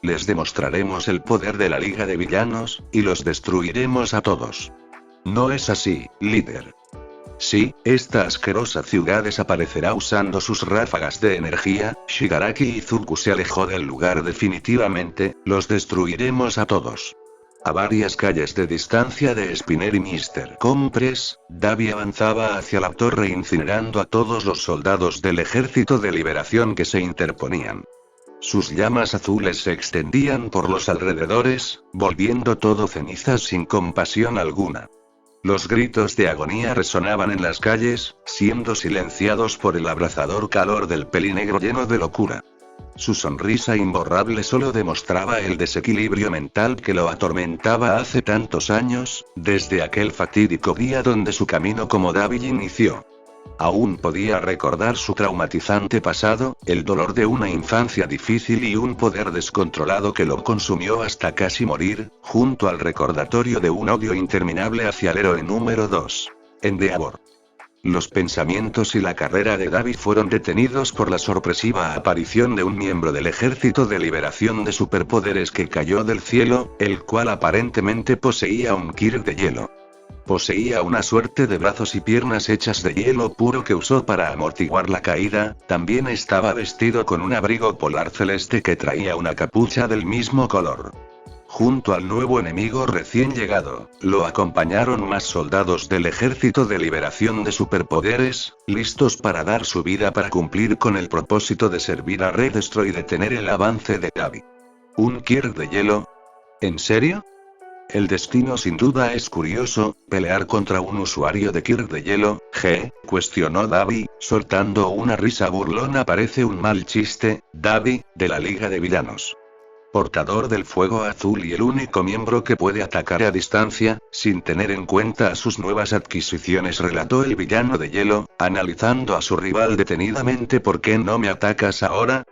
Les demostraremos el poder de la Liga de Villanos, y los destruiremos a todos. No es así, líder. Sí, esta asquerosa ciudad desaparecerá usando sus ráfagas de energía. Shigaraki Izuku se alejó del lugar definitivamente, los destruiremos a todos. A varias calles de distancia de Spinner y Mr. Compress, Davi avanzaba hacia la torre incinerando a todos los soldados del ejército de liberación que se interponían. Sus llamas azules se extendían por los alrededores, volviendo todo cenizas sin compasión alguna. Los gritos de agonía resonaban en las calles, siendo silenciados por el abrasador calor del pelinegro lleno de locura. Su sonrisa imborrable solo demostraba el desequilibrio mental que lo atormentaba hace tantos años, desde aquel fatídico día donde su camino como Davi inició. Aún podía recordar su traumatizante pasado, el dolor de una infancia difícil y un poder descontrolado que lo consumió hasta casi morir, junto al recordatorio de un odio interminable hacia el héroe número 2. Endeavor. Los pensamientos y la carrera de Davi fueron detenidos por la sorpresiva aparición de un miembro del Ejército de Liberación de Superpoderes que cayó del cielo, el cual aparentemente poseía un Kirk de hielo. Poseía una suerte de brazos y piernas hechas de hielo puro que usó para amortiguar la caída, también estaba vestido con un abrigo polar celeste que traía una capucha del mismo color. Junto al nuevo enemigo recién llegado, lo acompañaron más soldados del Ejército de Liberación de Superpoderes, listos para dar su vida para cumplir con el propósito de servir a Red Destro y detener el avance de Davi. ¿Un Kirk de hielo? ¿En serio? El destino sin duda es curioso, pelear contra un usuario de Kirk de hielo, cuestionó Davi, soltando una risa burlona. Parece un mal chiste, Davi, de la Liga de Villanos. Portador del fuego azul y el único miembro que puede atacar a distancia, sin tener en cuenta sus nuevas adquisiciones, relató el villano de hielo, analizando a su rival detenidamente. ¿Por qué no me atacas ahora?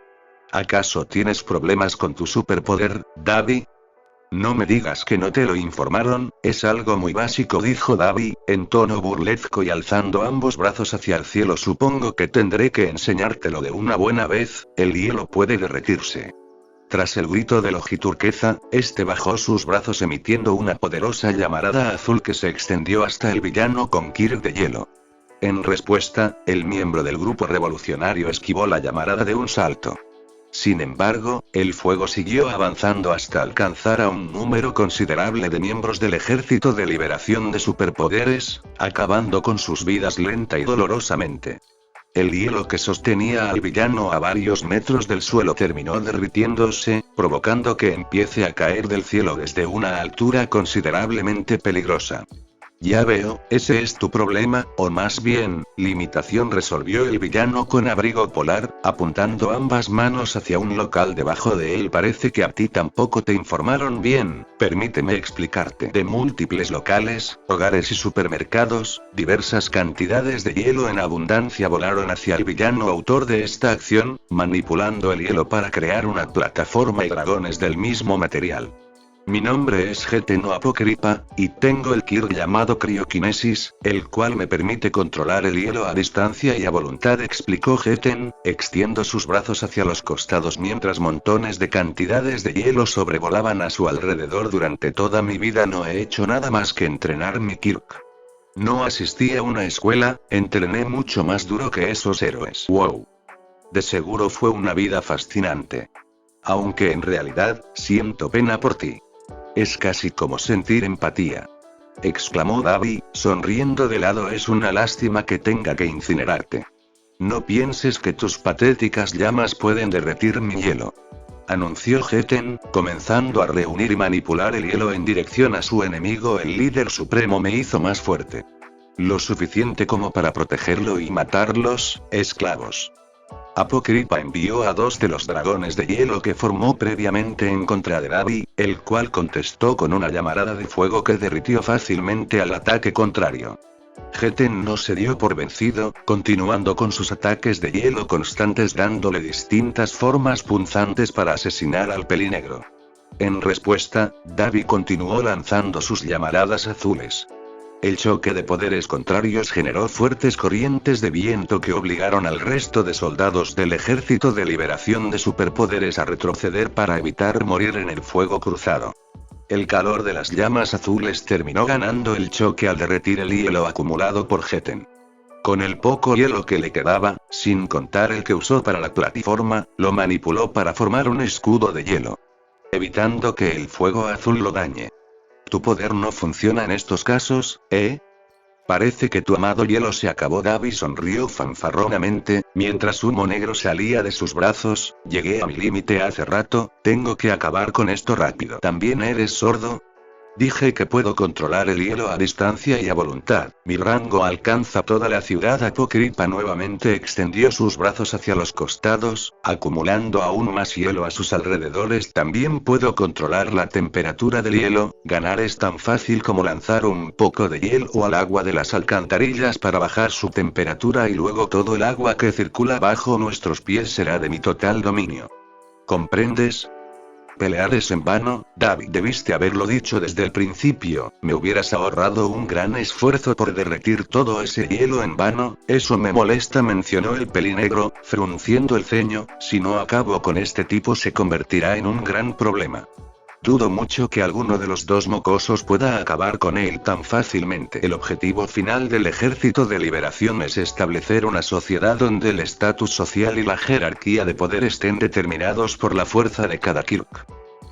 ¿Acaso tienes problemas con tu superpoder, Davi? No me digas que no te lo informaron, es algo muy básico, dijo Davi, en tono burlesco y alzando ambos brazos hacia el cielo. Supongo que tendré que enseñártelo de una buena vez, el hielo puede derretirse. Tras el grito del ojiturqueza, este bajó sus brazos emitiendo una poderosa llamarada azul que se extendió hasta el villano con Kirk de hielo. En respuesta, el miembro del grupo revolucionario esquivó la llamarada de un salto. Sin embargo, el fuego siguió avanzando hasta alcanzar a un número considerable de miembros del Ejército de Liberación de Superpoderes, acabando con sus vidas lenta y dolorosamente. El hielo que sostenía al villano a varios metros del suelo terminó derritiéndose, provocando que empiece a caer del cielo desde una altura considerablemente peligrosa. Ya veo, ese es tu problema, o más bien, limitación, resolvió el villano con abrigo polar, apuntando ambas manos hacia un local debajo de él. Parece que a ti tampoco te informaron bien, permíteme explicarte. De múltiples locales, hogares y supermercados, diversas cantidades de hielo en abundancia volaron hacia el villano autor de esta acción, manipulando el hielo para crear una plataforma y dragones del mismo material. Mi nombre es Geten no Apocrypha, y tengo el Kirk llamado Criokinesis, el cual me permite controlar el hielo a distancia y a voluntad, explicó Geten, extiendo sus brazos hacia los costados mientras montones de cantidades de hielo sobrevolaban a su alrededor. Durante toda mi vida no he hecho nada más que entrenar mi Kirk. No asistí a una escuela, entrené mucho más duro que esos héroes. Wow. De seguro fue una vida fascinante. Aunque en realidad, siento pena por ti. Es casi como sentir empatía. Exclamó Davi, sonriendo de lado. Es una lástima que tenga que incinerarte. No pienses que tus patéticas llamas pueden derretir mi hielo. Anunció Geten, comenzando a reunir y manipular el hielo en dirección a su enemigo. El líder supremo me hizo más fuerte. Lo suficiente como para protegerlo y matarlos, esclavos. Apocrypha envió a 2 de los dragones de hielo que formó previamente en contra de Davi, el cual contestó con una llamarada de fuego que derritió fácilmente al ataque contrario. Geten no se dio por vencido, continuando con sus ataques de hielo constantes dándole distintas formas punzantes para asesinar al pelinegro. En respuesta, Davi continuó lanzando sus llamaradas azules. El choque de poderes contrarios generó fuertes corrientes de viento que obligaron al resto de soldados del Ejército de Liberación de Superpoderes a retroceder para evitar morir en el fuego cruzado. El calor de las llamas azules terminó ganando el choque al derretir el hielo acumulado por Geten. Con el poco hielo que le quedaba, sin contar el que usó para la plataforma, lo manipuló para formar un escudo de hielo, evitando que el fuego azul lo dañe. Tu poder no funciona en estos casos, ¿eh? Parece que tu amado hielo se acabó. Davi sonrió fanfarronamente, mientras humo negro salía de sus brazos. Llegué a mi límite hace rato, tengo que acabar con esto rápido. ¿También eres sordo? Dije que puedo controlar el hielo a distancia y a voluntad. Mi rango alcanza toda la ciudad. Apocrypha nuevamente extendió sus brazos hacia los costados, acumulando aún más hielo a sus alrededores. También puedo controlar la temperatura del hielo. Ganar es tan fácil como lanzar un poco de hielo al agua de las alcantarillas para bajar su temperatura y luego todo el agua que circula bajo nuestros pies será de mi total dominio. ¿Comprendes? Pelear es en vano, Davi. Debiste haberlo dicho desde el principio, me hubieras ahorrado un gran esfuerzo por derretir todo ese hielo en vano. Eso me molesta, mencionó el pelinegro, frunciendo el ceño. Si no acabo con este tipo se convertirá en un gran problema. Dudo mucho que alguno de los 2 mocosos pueda acabar con él tan fácilmente. El objetivo final del Ejército de Liberación es establecer una sociedad donde el estatus social y la jerarquía de poder estén determinados por la fuerza de cada Kirk.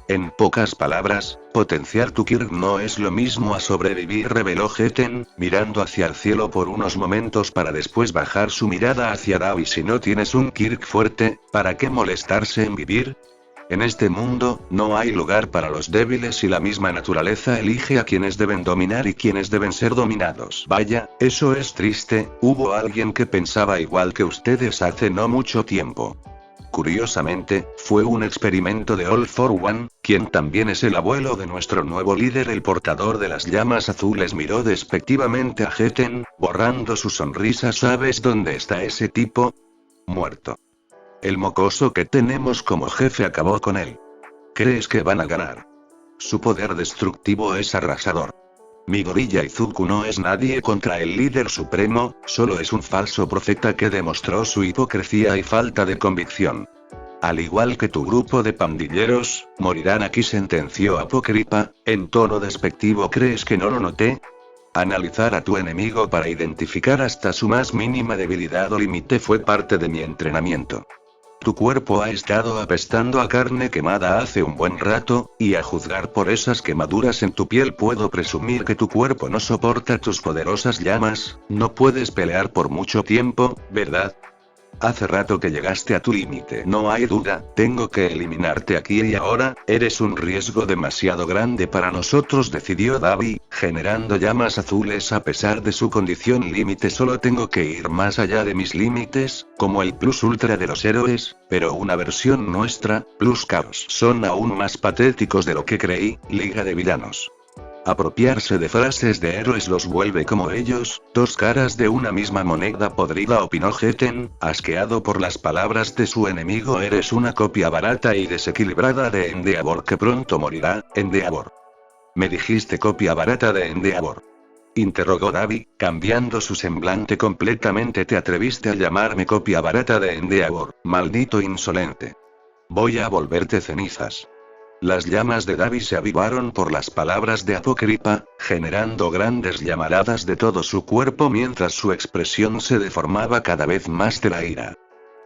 En pocas palabras, potenciar tu Kirk no es lo mismo a sobrevivir, reveló Geten, mirando hacia el cielo por unos momentos para después bajar su mirada hacia Davi. Si no tienes un Kirk fuerte, ¿para qué molestarse en vivir? En este mundo, no hay lugar para los débiles y la misma naturaleza elige a quienes deben dominar y quienes deben ser dominados. Vaya, eso es triste. Hubo alguien que pensaba igual que ustedes hace no mucho tiempo. Curiosamente, fue un experimento de All for One, quien también es el abuelo de nuestro nuevo líder. El portador de las llamas azules miró despectivamente a Geten, borrando su sonrisa. ¿Sabes dónde está ese tipo? Muerto. El mocoso que tenemos como jefe acabó con él. ¿Crees que van a ganar? Su poder destructivo es arrasador. Mi gorilla Izuku no es nadie contra el líder supremo, solo es un falso profeta que demostró su hipocresía y falta de convicción. Al igual que tu grupo de pandilleros, morirán aquí, sentenció Apocrypha, en tono despectivo. ¿Crees que no lo noté? Analizar a tu enemigo para identificar hasta su más mínima debilidad o límite fue parte de mi entrenamiento. Tu cuerpo ha estado apestando a carne quemada hace un buen rato, y a juzgar por esas quemaduras en tu piel puedo presumir que tu cuerpo no soporta tus poderosas llamas. No puedes pelear por mucho tiempo, ¿verdad? Hace rato que llegaste a tu límite. No hay duda, tengo que eliminarte aquí y ahora. Eres un riesgo demasiado grande para nosotros, decidió Davi, generando llamas azules. A pesar de su condición límite, solo tengo que ir más allá de mis límites, como el Plus Ultra de los héroes, pero una versión nuestra, Plus Chaos. Son aún más patéticos de lo que creí, Liga de Villanos. Apropiarse de frases de héroes los vuelve como ellos, 2 caras de una misma moneda podrida, opinó Geten, asqueado por las palabras de su enemigo. Eres una copia barata y desequilibrada de Endeavor que pronto morirá, Endeavor. ¿Me dijiste copia barata de Endeavor?, interrogó Davi, cambiando su semblante completamente. ¿Te atreviste a llamarme copia barata de Endeavor, maldito insolente? Voy a volverte cenizas. Las llamas de Davi se avivaron por las palabras de Apocrypha, generando grandes llamaradas de todo su cuerpo mientras su expresión se deformaba cada vez más de la ira.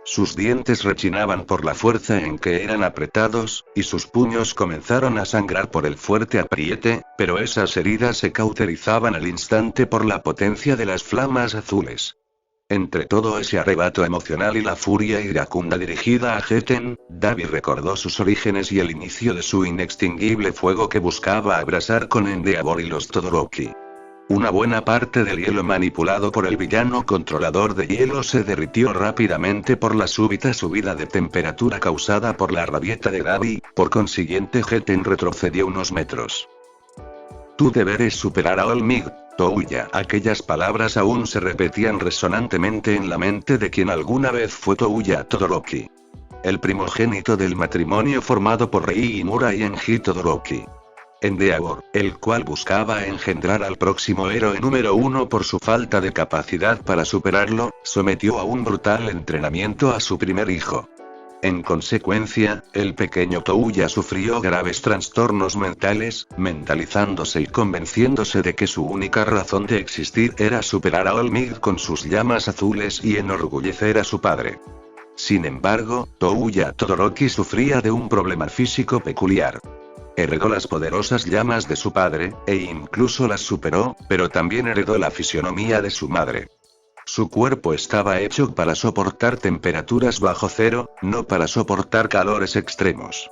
Sus dientes rechinaban por la fuerza en que eran apretados, y sus puños comenzaron a sangrar por el fuerte apriete, pero esas heridas se cauterizaban al instante por la potencia de las flamas azules. Entre todo ese arrebato emocional y la furia iracunda dirigida a Heten, Davi recordó sus orígenes y el inicio de su inextinguible fuego que buscaba abrasar con Endeavor y los Todoroki. Una buena parte del hielo manipulado por el villano controlador de hielo se derritió rápidamente por la súbita subida de temperatura causada por la rabieta de Davi, por consiguiente Heten retrocedió unos metros. Tu deber es superar a All Might, Touya. Aquellas palabras aún se repetían resonantemente en la mente de quien alguna vez fue Touya Todoroki. El primogénito del matrimonio formado por Rei Imura y Enji Todoroki. Endeavor, el cual buscaba engendrar al próximo héroe número 1 por su falta de capacidad para superarlo, sometió a un brutal entrenamiento a su primer hijo. En consecuencia, el pequeño Touya sufrió graves trastornos mentales, mentalizándose y convenciéndose de que su única razón de existir era superar a All Might con sus llamas azules y enorgullecer a su padre. Sin embargo, Touya Todoroki sufría de un problema físico peculiar. Heredó las poderosas llamas de su padre, e incluso las superó, pero también heredó la fisionomía de su madre. Su cuerpo estaba hecho para soportar temperaturas bajo cero, no para soportar calores extremos.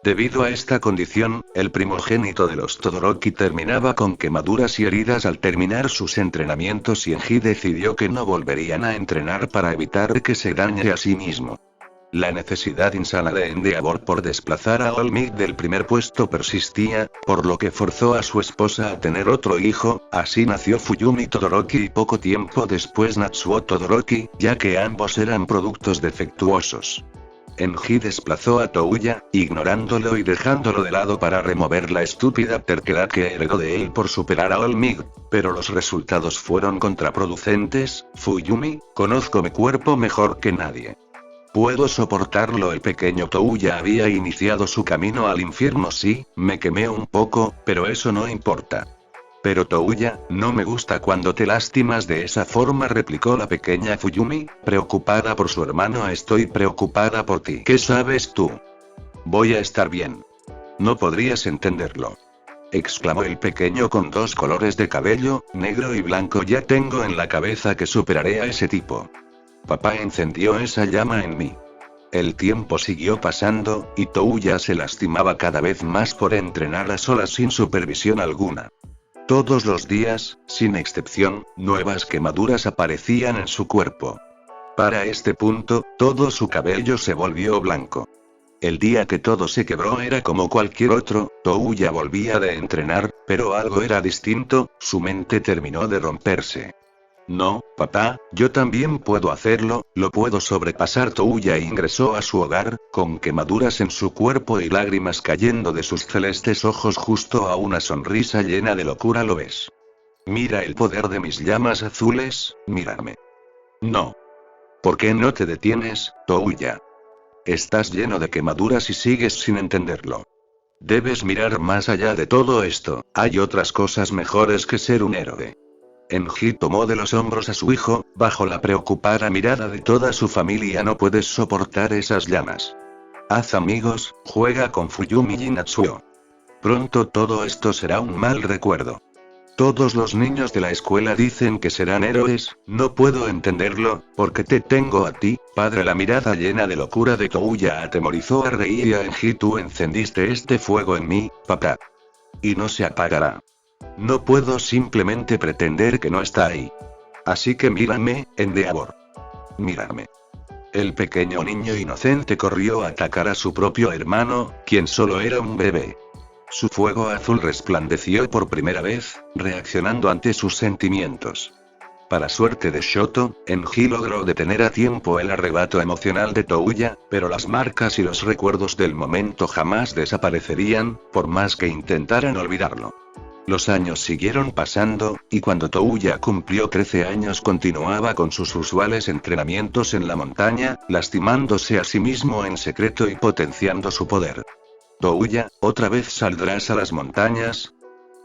Debido a esta condición, el primogénito de los Todoroki terminaba con quemaduras y heridas al terminar sus entrenamientos y Enji decidió que no volverían a entrenar para evitar que se dañe a sí mismo. La necesidad insana de Endeavor por desplazar a All Might del primer puesto persistía, por lo que forzó a su esposa a tener otro hijo, así nació Fuyumi Todoroki y poco tiempo después Natsuo Todoroki, ya que ambos eran productos defectuosos. Enji desplazó a Touya, ignorándolo y dejándolo de lado para remover la estúpida terquedad que heredó de él por superar a All Might, pero los resultados fueron contraproducentes. Fuyumi, conozco mi cuerpo mejor que nadie. Puedo soportarlo. El pequeño Touya había iniciado su camino al infierno. Sí, me quemé un poco, pero eso no importa. Pero Touya, no me gusta cuando te lastimas de esa forma, replicó la pequeña Fuyumi, preocupada por su hermano. Estoy preocupada por ti. ¿Qué sabes tú? Voy a estar bien. No podrías entenderlo, exclamó el pequeño con dos colores de cabello, negro y blanco. Ya tengo en la cabeza que superaré a ese tipo. Papá encendió esa llama en mí. El tiempo siguió pasando, y Touya se lastimaba cada vez más por entrenar a solas sin supervisión alguna. Todos los días, sin excepción, nuevas quemaduras aparecían en su cuerpo. Para este punto, todo su cabello se volvió blanco. El día que todo se quebró era como cualquier otro. Touya volvía de entrenar, pero algo era distinto, su mente terminó de romperse. No, papá, yo también puedo hacerlo, lo puedo sobrepasar. Touya ingresó a su hogar, con quemaduras en su cuerpo y lágrimas cayendo de sus celestes ojos justo a una sonrisa llena de locura. ¿Lo ves? Mira el poder de mis llamas azules, mírame. No. ¿Por qué no te detienes, Touya? Estás lleno de quemaduras y sigues sin entenderlo. Debes mirar más allá de todo esto, hay otras cosas mejores que ser un héroe. Enji tomó de los hombros a su hijo, bajo la preocupada mirada de toda su familia. No puedes soportar esas llamas. Haz amigos, juega con Fuyumi y Natsuo. Pronto todo esto será un mal recuerdo. Todos los niños de la escuela dicen que serán héroes, no puedo entenderlo, porque te tengo a ti, padre. La mirada llena de locura de Touya atemorizó a Rei y a Enji. Tú encendiste este fuego en mí, papá. Y no se apagará. No puedo simplemente pretender que no está ahí. Así que mírame, Endeavor. Mírame. El pequeño niño inocente corrió a atacar a su propio hermano, quien solo era un bebé. Su fuego azul resplandeció por primera vez, reaccionando ante sus sentimientos. Para suerte de Shoto, Enji logró detener a tiempo el arrebato emocional de Touya, pero las marcas y los recuerdos del momento jamás desaparecerían, por más que intentaran olvidarlo. Los años siguieron pasando, y cuando Touya cumplió 13 años continuaba con sus usuales entrenamientos en la montaña, lastimándose a sí mismo en secreto y potenciando su poder. Touya, ¿otra vez saldrás a las montañas?,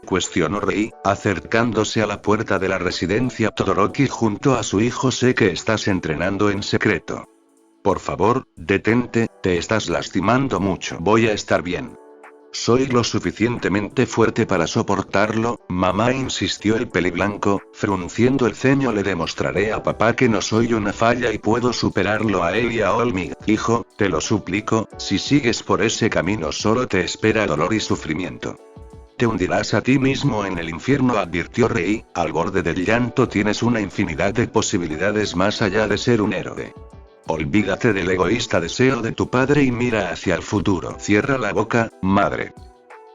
cuestionó Rei, acercándose a la puerta de la residencia Todoroki junto a su hijo. Sé que estás entrenando en secreto. Por favor, detente, te estás lastimando mucho. Voy a estar bien. Soy lo suficientemente fuerte para soportarlo, mamá, insistió el peliblanco, frunciendo el ceño. Le demostraré a papá que no soy una falla y puedo superarlo a él y a Olmig. Hijo, te lo suplico, si sigues por ese camino solo te espera dolor y sufrimiento. Te hundirás a ti mismo en el infierno, advirtió Rei, al borde del llanto. Tienes una infinidad de posibilidades más allá de ser un héroe. Olvídate del egoísta deseo de tu padre y mira hacia el futuro. Cierra la boca, madre.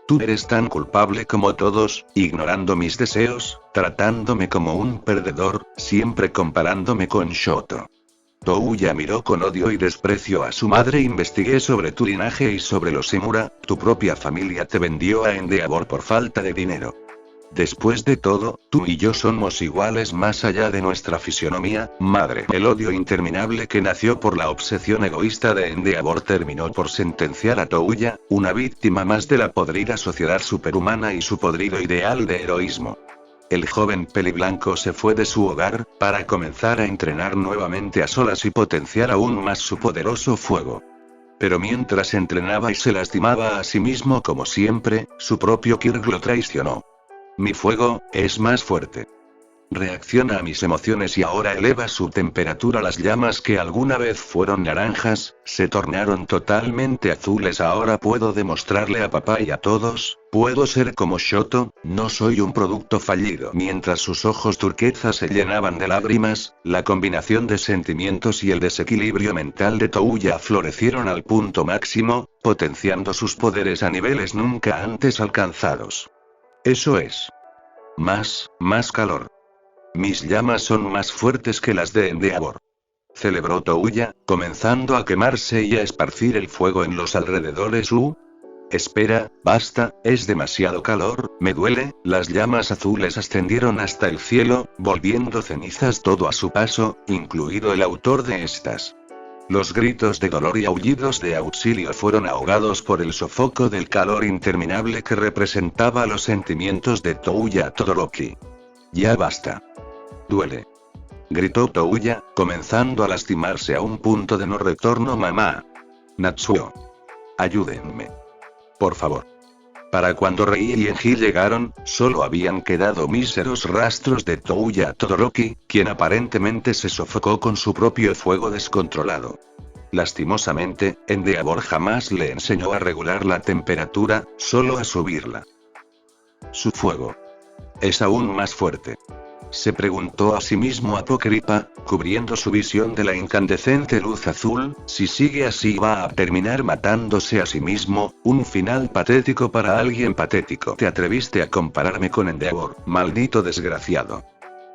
Tú eres tan culpable como todos, ignorando mis deseos, tratándome como un perdedor, siempre comparándome con Shoto. Touya miró con odio y desprecio a su madre. Investigué sobre tu linaje y sobre los Shimura. Tu propia familia te vendió a Endeavor por falta de dinero. Después de todo, tú y yo somos iguales más allá de nuestra fisionomía, madre. El odio interminable que nació por la obsesión egoísta de Endeavor terminó por sentenciar a Touya, una víctima más de la podrida sociedad superhumana y su podrido ideal de heroísmo. El joven peliblanco se fue de su hogar, para comenzar a entrenar nuevamente a solas y potenciar aún más su poderoso fuego. Pero mientras entrenaba y se lastimaba a sí mismo como siempre, su propio Kirk lo traicionó. Mi fuego es más fuerte. Reacciona a mis emociones y ahora eleva su temperatura. Las llamas que alguna vez fueron naranjas, se tornaron totalmente azules. Ahora puedo demostrarle a papá y a todos, puedo ser como Shoto, no soy un producto fallido. Mientras sus ojos turquesa se llenaban de lágrimas, la combinación de sentimientos y el desequilibrio mental de Touya florecieron al punto máximo, potenciando sus poderes a niveles nunca antes alcanzados. Eso es. Más calor. Mis llamas son más fuertes que las de Endeavor. Celebró Touya, comenzando a quemarse y a esparcir el fuego en los alrededores. Espera, basta, es demasiado calor, me duele. Las llamas azules ascendieron hasta el cielo, volviendo cenizas todo a su paso, incluido el autor de estas. Los gritos de dolor y aullidos de auxilio fueron ahogados por el sofoco del calor interminable que representaba los sentimientos de Touya Todoroki. Ya basta. Duele. Gritó Touya, comenzando a lastimarse a un punto de no retorno. Mamá. Natsuo. Ayúdenme. Por favor. Para cuando Rei y Enji llegaron, solo habían quedado míseros rastros de Touya Todoroki, quien aparentemente se sofocó con su propio fuego descontrolado. Lastimosamente, Endeavor jamás le enseñó a regular la temperatura, solo a subirla. Su fuego es aún más fuerte. Se preguntó a sí mismo Apocrypha, cubriendo su visión de la incandescente luz azul. Si sigue así va a terminar matándose a sí mismo, un final patético para alguien patético. Te atreviste a compararme con Endeavor, maldito desgraciado.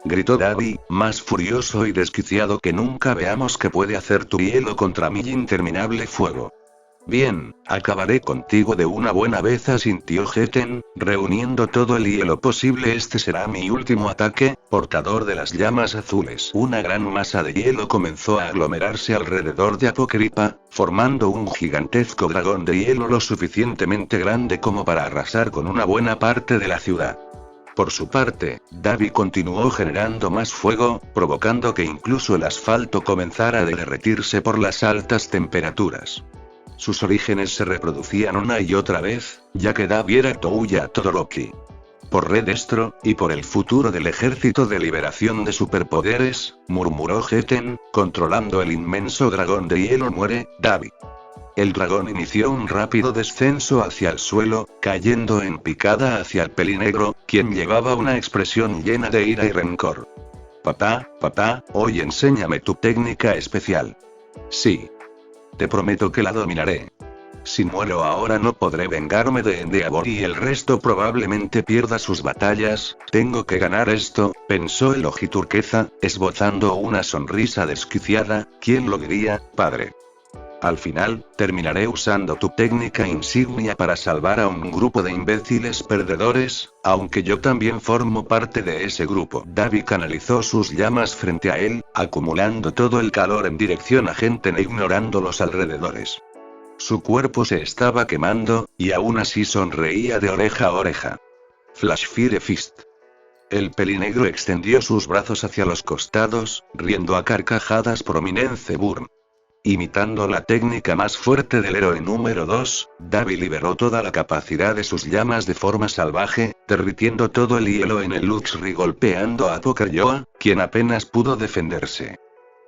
Gritó Dabi, más furioso y desquiciado que nunca. Veamos qué puede hacer tu hielo contra mi interminable fuego. Bien, acabaré contigo de una buena vez, asintió Geten, reuniendo todo el hielo posible. Este será mi último ataque, portador de las llamas azules. Una gran masa de hielo comenzó a aglomerarse alrededor de Apocrypha, formando un gigantesco dragón de hielo lo suficientemente grande como para arrasar con una buena parte de la ciudad. Por su parte, Dabi continuó generando más fuego, provocando que incluso el asfalto comenzara a derretirse por las altas temperaturas. Sus orígenes se reproducían una y otra vez, ya que Dabi era Touya Todoroki. Por Redestro, y por el futuro del Ejército de Liberación de Superpoderes, murmuró Geten, controlando el inmenso dragón de hielo. Muere, Dabi. El dragón inició un rápido descenso hacia el suelo, cayendo en picada hacia el pelinegro, quien llevaba una expresión llena de ira y rencor. Papá, hoy enséñame tu técnica especial. Sí. Te prometo que la dominaré. Si muero ahora no podré vengarme de Endeavor y el resto probablemente pierda sus batallas. Tengo que ganar esto, pensó el ojiturqueza, esbozando una sonrisa desquiciada. ¿Quién lo diría, padre? Al final, terminaré usando tu técnica insignia para salvar a un grupo de imbéciles perdedores, aunque yo también formo parte de ese grupo. Dabi canalizó sus llamas frente a él, acumulando todo el calor en dirección a Genten e ignorando los alrededores. Su cuerpo se estaba quemando, y aún así sonreía de oreja a oreja. Flash Fire Fist. El pelinegro extendió sus brazos hacia los costados, riendo a carcajadas. Prominence Burn. Imitando la técnica más fuerte del héroe número 2, Dabi liberó toda la capacidad de sus llamas de forma salvaje, derritiendo todo el hielo en el Luxray golpeando a Pokeryoa, quien apenas pudo defenderse.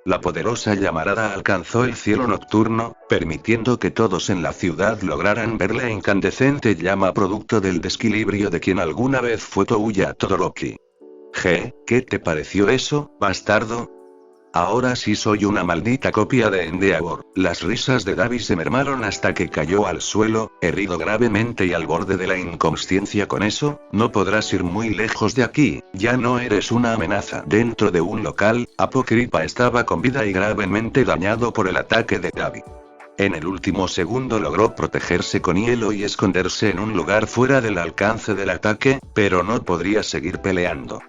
La poderosa llamarada alcanzó el cielo nocturno, permitiendo que todos en la ciudad lograran ver la incandescente llama producto del desequilibrio de quien alguna vez fue Touya Todoroki. ¿Qué te pareció eso, bastardo? Ahora sí soy una maldita copia de Endeavor. Las risas de Dabi se mermaron hasta que cayó al suelo, herido gravemente y al borde de la inconsciencia. Con eso, no podrás ir muy lejos de aquí, ya no eres una amenaza. Dentro de un local, Apocrypha estaba con vida y gravemente dañado por el ataque de Dabi. En el último segundo logró protegerse con hielo y esconderse en un lugar fuera del alcance del ataque, pero no podría seguir peleando.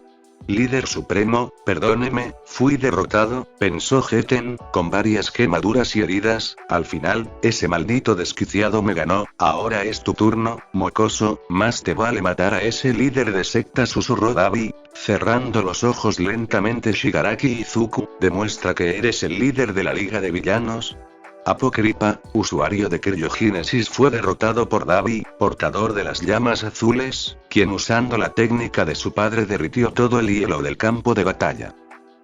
Líder supremo, perdóneme, fui derrotado, pensó Geten, con varias quemaduras y heridas. Al final, ese maldito desquiciado me ganó. Ahora es tu turno, mocoso, más te vale matar a ese líder de secta, susurró Dabi, cerrando los ojos lentamente. Shigaraki Izuku, demuestra que eres el líder de la Liga de Villanos. Apocrypha, usuario de criogénesis, fue derrotado por Dabi, portador de las llamas azules, quien usando la técnica de su padre derritió todo el hielo del campo de batalla.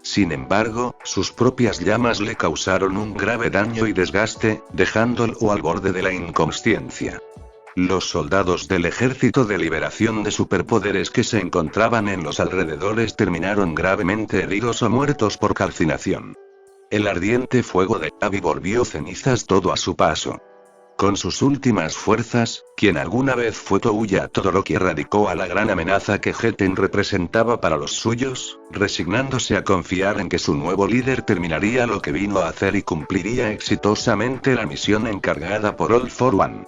Sin embargo, sus propias llamas le causaron un grave daño y desgaste, dejándolo al borde de la inconsciencia. Los soldados del Ejército de Liberación de Superpoderes que se encontraban en los alrededores terminaron gravemente heridos o muertos por calcinación. El ardiente fuego de Dabi volvió cenizas todo a su paso. Con sus últimas fuerzas, quien alguna vez fue Touya Todoroki erradicó a la gran amenaza que Geten representaba para los suyos, resignándose a confiar en que su nuevo líder terminaría lo que vino a hacer y cumpliría exitosamente la misión encargada por All for One.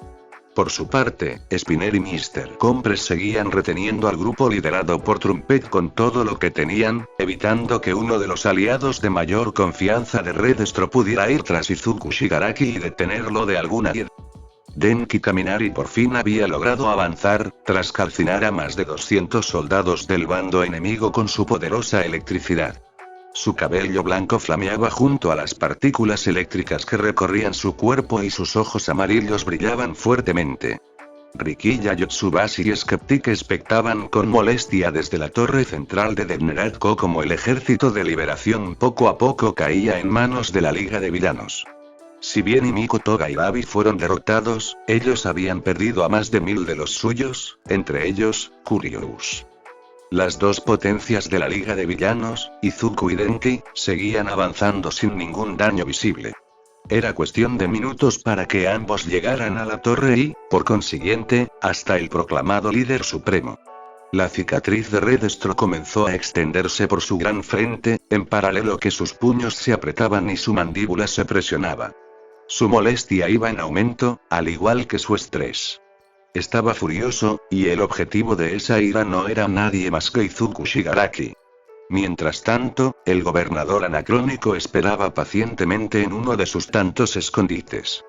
Por su parte, Spinner y Mr. Compres seguían reteniendo al grupo liderado por Trumpet con todo lo que tenían, evitando que uno de los aliados de mayor confianza de Red Destro pudiera ir tras Izuku Shigaraki y detenerlo de alguna manera. Denki Kaminari por fin había logrado avanzar, tras calcinar a más de 200 soldados del bando enemigo con su poderosa electricidad. Su cabello blanco flameaba junto a las partículas eléctricas que recorrían su cuerpo y sus ojos amarillos brillaban fuertemente. Rikiya Yotsubashi y Skeptic espectaban con molestia desde la torre central de Debneratko como el Ejército de Liberación poco a poco caía en manos de la Liga de Villanos. Si bien Himiko Toga y Dabi fueron derrotados, ellos habían perdido a más de 1000 de los suyos, entre ellos, Curious. Las dos potencias de la Liga de Villanos, Izuku y Denki, seguían avanzando sin ningún daño visible. Era cuestión de minutos para que ambos llegaran a la torre y, por consiguiente, hasta el proclamado líder supremo. La cicatriz de Red Destro comenzó a extenderse por su gran frente, en paralelo que sus puños se apretaban y su mandíbula se presionaba. Su molestia iba en aumento, al igual que su estrés. Estaba furioso, y el objetivo de esa ira no era nadie más que Izuku Shigaraki. Mientras tanto, el gobernador anacrónico esperaba pacientemente en uno de sus tantos escondites.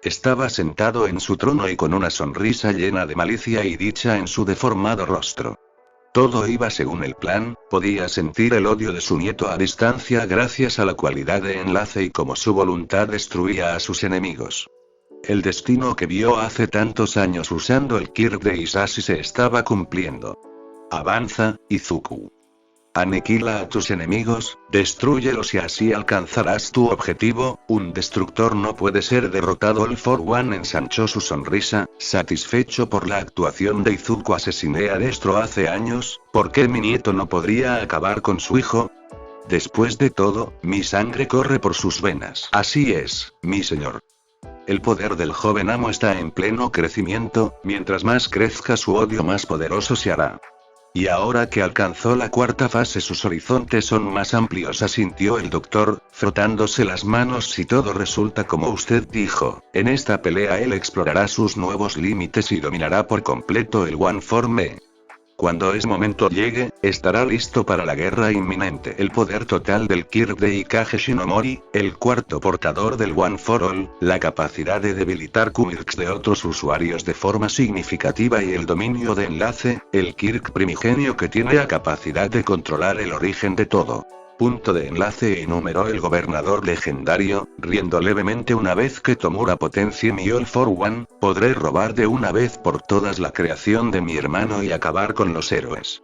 Estaba sentado en su trono y con una sonrisa llena de malicia y dicha en su deformado rostro. Todo iba según el plan, podía sentir el odio de su nieto a distancia gracias a la cualidad de enlace y cómo su voluntad destruía a sus enemigos. El destino que vio hace tantos años usando el Kirk de Isashi se estaba cumpliendo. Avanza, Izuku. Aniquila a tus enemigos, destrúyelos y así alcanzarás tu objetivo. Un destructor no puede ser derrotado. All for One ensanchó su sonrisa, satisfecho por la actuación de Izuku. Asesiné a Destro hace años, ¿por qué mi nieto no podría acabar con su hijo? Después de todo, mi sangre corre por sus venas. Así es, mi señor. El poder del joven amo está en pleno crecimiento, mientras más crezca su odio más poderoso se hará. Y ahora que alcanzó la cuarta fase sus horizontes son más amplios, asintió el doctor, frotándose las manos. Si todo resulta como usted dijo, en esta pelea él explorará sus nuevos límites y dominará por completo el One for Me. Cuando ese momento llegue, estará listo para la guerra inminente. El poder total del Kirk de Ikage Shinomori, el cuarto portador del One for All, la capacidad de debilitar Quirks de otros usuarios de forma significativa y el dominio de enlace, el Kirk primigenio que tiene la capacidad de controlar el origen de todo. Punto de enlace, enumeró el gobernador legendario, riendo levemente. Una vez que Tomura potencie mi All for One, podré robar de una vez por todas la creación de mi hermano y acabar con los héroes.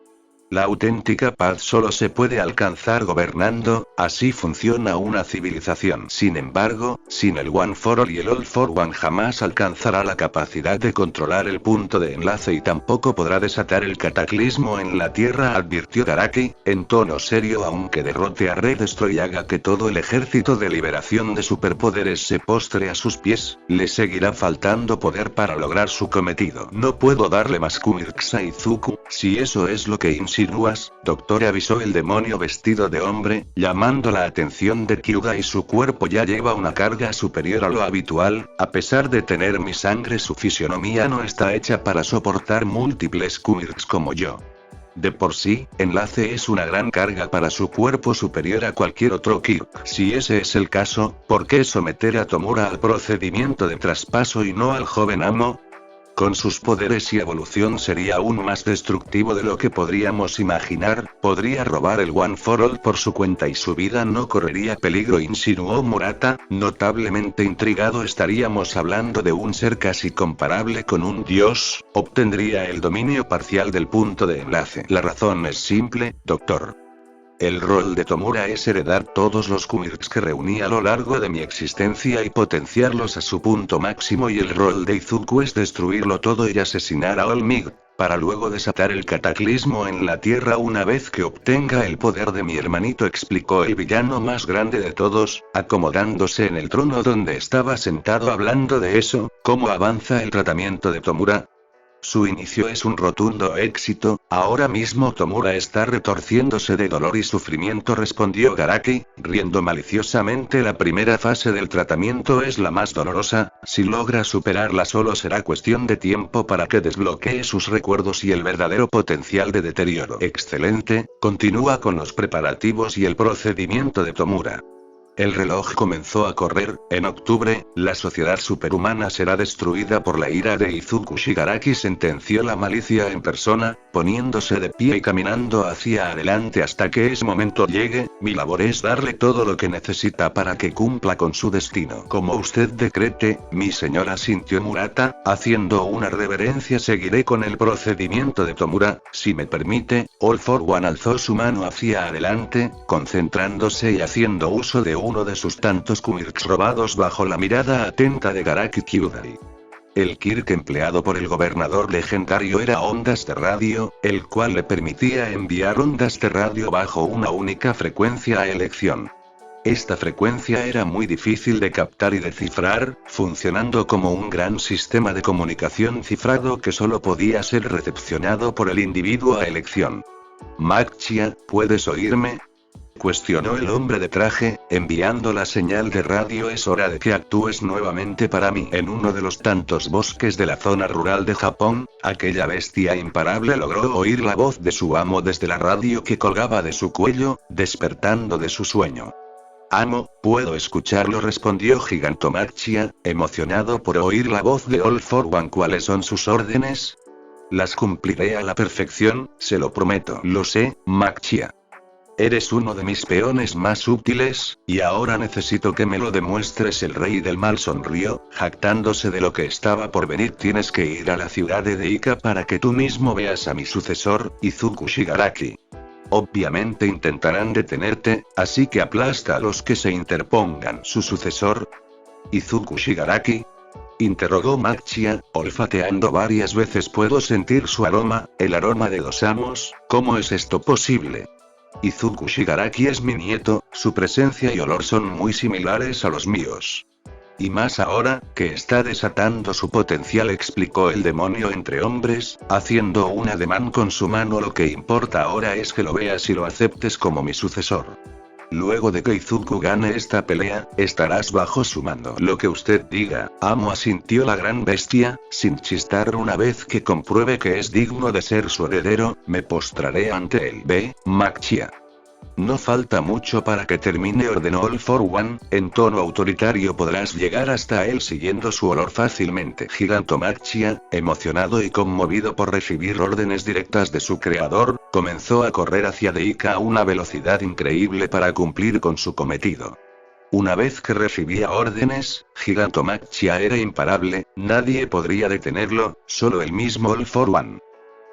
La auténtica paz solo se puede alcanzar gobernando, así funciona una civilización. Sin embargo, sin el One for All y el All for One jamás alcanzará la capacidad de controlar el punto de enlace y tampoco podrá desatar el cataclismo en la Tierra, advirtió Garaki, en tono serio. Aunque derrote a Red Destroy y haga que todo el ejército de liberación de superpoderes se postre a sus pies, le seguirá faltando poder para lograr su cometido. No puedo darle más quirks a Izuku, si eso es lo que insinúas, doctor, avisó el demonio vestido de hombre, llamando la atención de Kyuga, y su cuerpo ya lleva una carga superior a lo habitual. A pesar de tener mi sangre, su fisionomía no está hecha para soportar múltiples quirks como yo. De por sí, enlace es una gran carga para su cuerpo, superior a cualquier otro Kirk. Si ese es el caso, ¿por qué someter a Tomura al procedimiento de traspaso y no al joven amo? Con sus poderes y evolución sería aún más destructivo de lo que podríamos imaginar. Podría robar el One for All por su cuenta y su vida no correría peligro, insinuó Murata, notablemente intrigado. Estaríamos hablando de un ser casi comparable con un dios. Obtendría el dominio parcial del punto de enlace. La razón es simple, doctor. El rol de Tomura es heredar todos los quirks que reuní a lo largo de mi existencia y potenciarlos a su punto máximo, y el rol de Izuku es destruirlo todo y asesinar a All Might, para luego desatar el cataclismo en la Tierra una vez que obtenga el poder de mi hermanito, explicó el villano más grande de todos, acomodándose en el trono donde estaba sentado. Hablando de eso, ¿cómo avanza el tratamiento de Tomura? Su inicio es un rotundo éxito. Ahora mismo Tomura está retorciéndose de dolor y sufrimiento, respondió Garaki, riendo maliciosamente. La primera fase del tratamiento es la más dolorosa. Si logra superarla, solo será cuestión de tiempo para que desbloquee sus recuerdos y el verdadero potencial de deterioro. Excelente, continúa con los preparativos y el procedimiento de Tomura. El reloj comenzó a correr. En octubre, la sociedad superhumana será destruida por la ira de Izuku. Shigaraki sentenció la malicia en persona, poniéndose de pie y caminando hacia adelante hasta que ese momento llegue. Mi labor es darle todo lo que necesita para que cumpla con su destino. Como usted decrete, mi señora, sintió Murata, haciendo una reverencia. Seguiré con el procedimiento de Tomura, si me permite. All for One alzó su mano hacia adelante, concentrándose y haciendo uso de uno de sus tantos quirks robados bajo la mirada atenta de Garaki Kyudai. El Kirk empleado por el gobernador legendario era ondas de radio, el cual le permitía enviar ondas de radio bajo una única frecuencia a elección. Esta frecuencia era muy difícil de captar y descifrar, funcionando como un gran sistema de comunicación cifrado que solo podía ser recepcionado por el individuo a elección. Macchia, ¿puedes oírme?, cuestionó el hombre de traje, enviando la señal de radio. Es hora de que actúes nuevamente para mí. En uno de los tantos bosques de la zona rural de Japón, aquella bestia imparable logró oír la voz de su amo desde la radio que colgaba de su cuello, despertando de su sueño. Amo, puedo escucharlo, respondió Gigantomachia, emocionado por oír la voz de All for One. ¿Cuáles son sus órdenes? Las cumpliré a la perfección, se lo prometo. Lo sé, Macchia. Eres uno de mis peones más útiles, y ahora necesito que me lo demuestres. El rey del mal sonrió, jactándose de lo que estaba por venir. Tienes que ir a la ciudad de Deika para que tú mismo veas a mi sucesor, Izuku Shigaraki. Obviamente intentarán detenerte, así que aplasta a los que se interpongan. ¿Su sucesor? ¿Izuku Shigaraki?, interrogó Macchia, olfateando varias veces. Puedo sentir su aroma, el aroma de dos amos. ¿Cómo es esto posible? Izuku Shigaraki es mi nieto, su presencia y olor son muy similares a los míos. Y más ahora, que está desatando su potencial, explicó el demonio entre hombres, haciendo un ademán con su mano. Lo que importa ahora es que lo veas y lo aceptes como mi sucesor. Luego de que Izuku gane esta pelea, estarás bajo su mando. Lo que usted diga, amo, asintió la gran bestia, sin chistar. Una vez que compruebe que es digno de ser su heredero, me postraré ante él. Ve, Macchia. No falta mucho para que termine, ordenó All for One, en tono autoritario. Podrás llegar hasta él siguiendo su olor fácilmente. Gigantomachia, emocionado y conmovido por recibir órdenes directas de su creador, comenzó a correr hacia Deika a una velocidad increíble para cumplir con su cometido. Una vez que recibía órdenes, Gigantomachia era imparable, nadie podría detenerlo, solo el mismo All for One.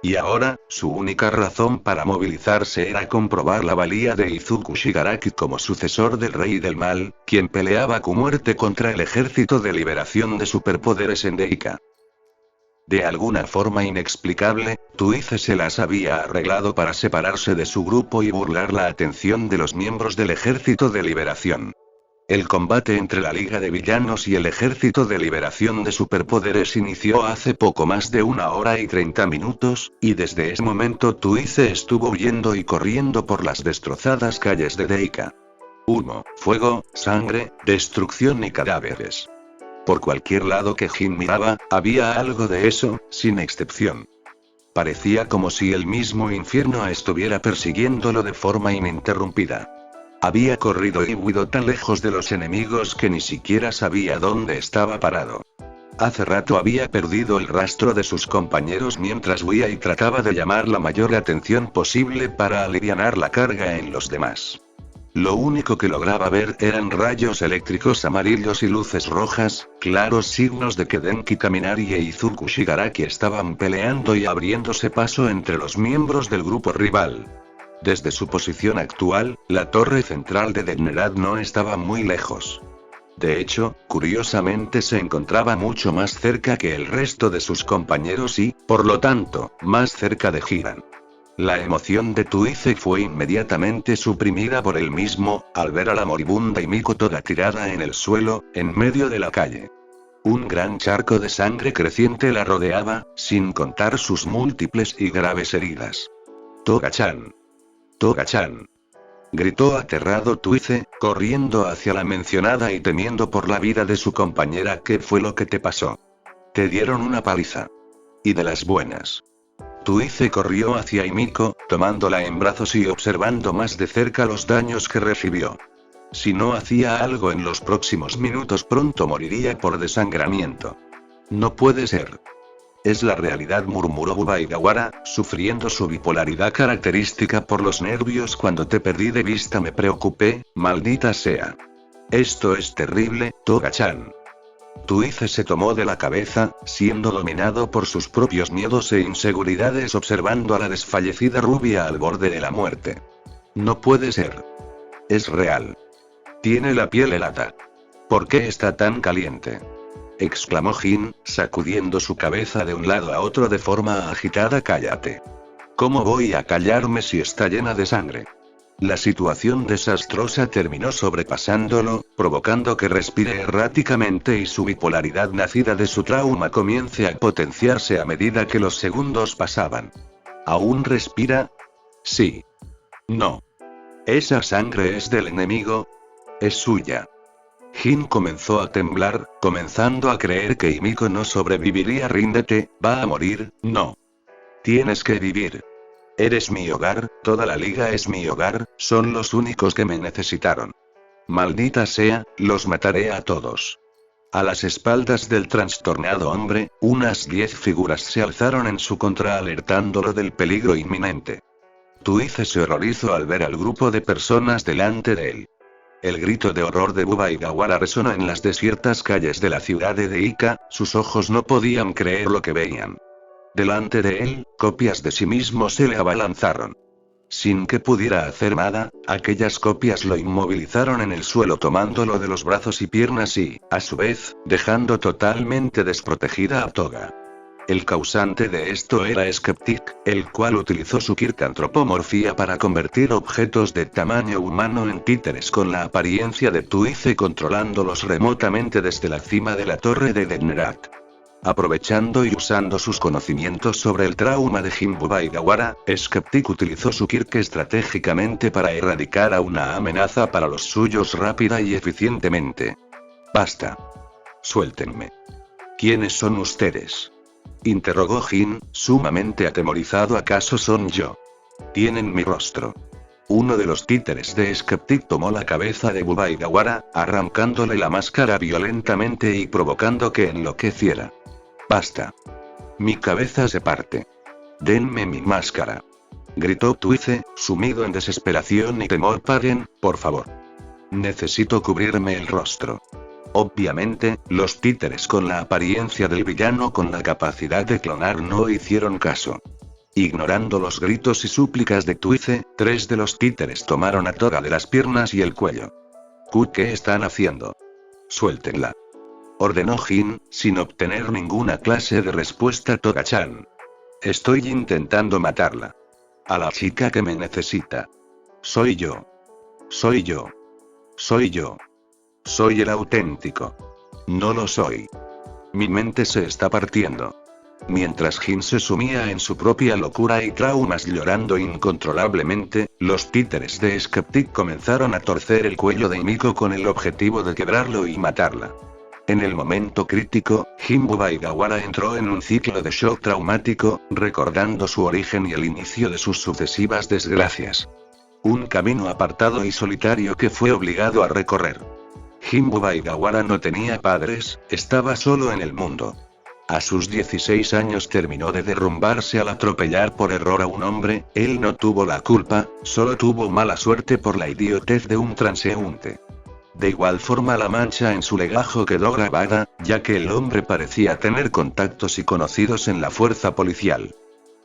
Y ahora, su única razón para movilizarse era comprobar la valía de Izuku Shigaraki como sucesor del Rey del Mal, quien peleaba con muerte contra el ejército de liberación de superpoderes en Deika. De alguna forma inexplicable, Twice se las había arreglado para separarse de su grupo y burlar la atención de los miembros del ejército de liberación. El combate entre la Liga de Villanos y el Ejército de Liberación de Superpoderes inició hace poco más de 1 hora y 30 minutos, y desde ese momento Twice estuvo huyendo y corriendo por las destrozadas calles de Deika. Humo, fuego, sangre, destrucción y cadáveres. Por cualquier lado que Jin miraba, había algo de eso, sin excepción. Parecía como si el mismo infierno estuviera persiguiéndolo de forma ininterrumpida. Había corrido y huido tan lejos de los enemigos que ni siquiera sabía dónde estaba parado. Hace rato había perdido el rastro de sus compañeros mientras huía y trataba de llamar la mayor atención posible para alivianar la carga en los demás. Lo único que lograba ver eran rayos eléctricos amarillos y luces rojas, claros signos de que Denki Kaminari e Izuku Shigaraki estaban peleando y abriéndose paso entre los miembros del grupo rival. Desde su posición actual, la torre central de Degnerad no estaba muy lejos. De hecho, curiosamente se encontraba mucho más cerca que el resto de sus compañeros y, por lo tanto, más cerca de Jiran. La emoción de Twice fue inmediatamente suprimida por él mismo, al ver a la moribunda Himiko toda tirada en el suelo, en medio de la calle. Un gran charco de sangre creciente la rodeaba, sin contar sus múltiples y graves heridas. Toga-chan. Toga-chan. Gritó aterrado Twice, corriendo hacia la mencionada y temiendo por la vida de su compañera. ¿Qué fue lo que te pasó? Te dieron una paliza. Y de las buenas. Twice corrió hacia Himiko, tomándola en brazos y observando más de cerca los daños que recibió. Si no hacía algo en los próximos minutos pronto moriría por desangramiento. No puede ser. Es la realidad, murmuró Ubaigawara, sufriendo su bipolaridad característica por los nervios. Cuando te perdí de vista me preocupé, maldita sea. Esto es terrible, Toga-chan. Twice se tomó de la cabeza, siendo dominado por sus propios miedos e inseguridades, observando a la desfallecida rubia al borde de la muerte. No puede ser. Es real. Tiene la piel helada. ¿Por qué está tan caliente?, exclamó Jin, sacudiendo su cabeza de un lado a otro de forma agitada. Cállate. ¿Cómo voy a callarme si está llena de sangre? La situación desastrosa terminó sobrepasándolo, provocando que respire erráticamente y su bipolaridad nacida de su trauma comience a potenciarse a medida que los segundos pasaban. ¿Aún respira? Sí. No. ¿Esa sangre es del enemigo? Es suya. Jin comenzó a temblar, comenzando a creer que Himiko no sobreviviría. Ríndete, va a morir. No. Tienes que vivir. Eres mi hogar, toda la liga es mi hogar, son los únicos que me necesitaron. Maldita sea, los mataré a todos. A las espaldas del trastornado hombre, unas 10 figuras se alzaron en su contra alertándolo del peligro inminente. Twice se horrorizó al ver al grupo de personas delante de él. El grito de horror de Ubaigawara resonó en las desiertas calles de la ciudad de Deika, sus ojos no podían creer lo que veían. Delante de él, copias de sí mismo se le abalanzaron. Sin que pudiera hacer nada, aquellas copias lo inmovilizaron en el suelo tomándolo de los brazos y piernas y, a su vez, dejando totalmente desprotegida a Toga. El causante de esto era Skeptic, el cual utilizó su quircantropomorfía para convertir objetos de tamaño humano en títeres con la apariencia de Twice, controlándolos remotamente desde la cima de la torre de Degnerad. Aprovechando y usando sus conocimientos sobre el trauma de Jin Ubaigawara, Skeptic utilizó su Kirk estratégicamente para erradicar a una amenaza para los suyos rápida y eficientemente. Basta. Suéltenme. ¿Quiénes son ustedes?, interrogó Jin, sumamente atemorizado. ¿Acaso son yo? Tienen mi rostro. Uno de los títeres de Skeptic tomó la cabeza de Bubaigawara, arrancándole la máscara violentamente y provocando que enloqueciera. «Basta. Mi cabeza se parte. Denme mi máscara», gritó Twice, sumido en desesperación y temor. «Paren, por favor. Necesito cubrirme el rostro». Obviamente, los títeres con la apariencia del villano con la capacidad de clonar no hicieron caso. Ignorando los gritos y súplicas de Twice, 3 de los títeres tomaron a Toga de las piernas y el cuello. «¿Qué están haciendo? Suéltenla», ordenó Jin, sin obtener ninguna clase de respuesta. «Toga-chan. Estoy intentando matarla. A la chica que me necesita. Soy yo. Soy yo. Soy yo. Soy el auténtico. No lo soy. Mi mente se está partiendo». Mientras Jin se sumía en su propia locura y traumas llorando incontrolablemente, los títeres de Skeptic comenzaron a torcer el cuello de Himiko con el objetivo de quebrarlo y matarla. En el momento crítico, Jin Bubaigawara entró en un ciclo de shock traumático, recordando su origen y el inicio de sus sucesivas desgracias. Un camino apartado y solitario que fue obligado a recorrer. Jin Bubaigawara no tenía padres, estaba solo en el mundo. A sus 16 años terminó de derrumbarse al atropellar por error a un hombre. Él no tuvo la culpa, solo tuvo mala suerte por la idiotez de un transeúnte. De igual forma la mancha en su legajo quedó grabada, ya que el hombre parecía tener contactos y conocidos en la fuerza policial.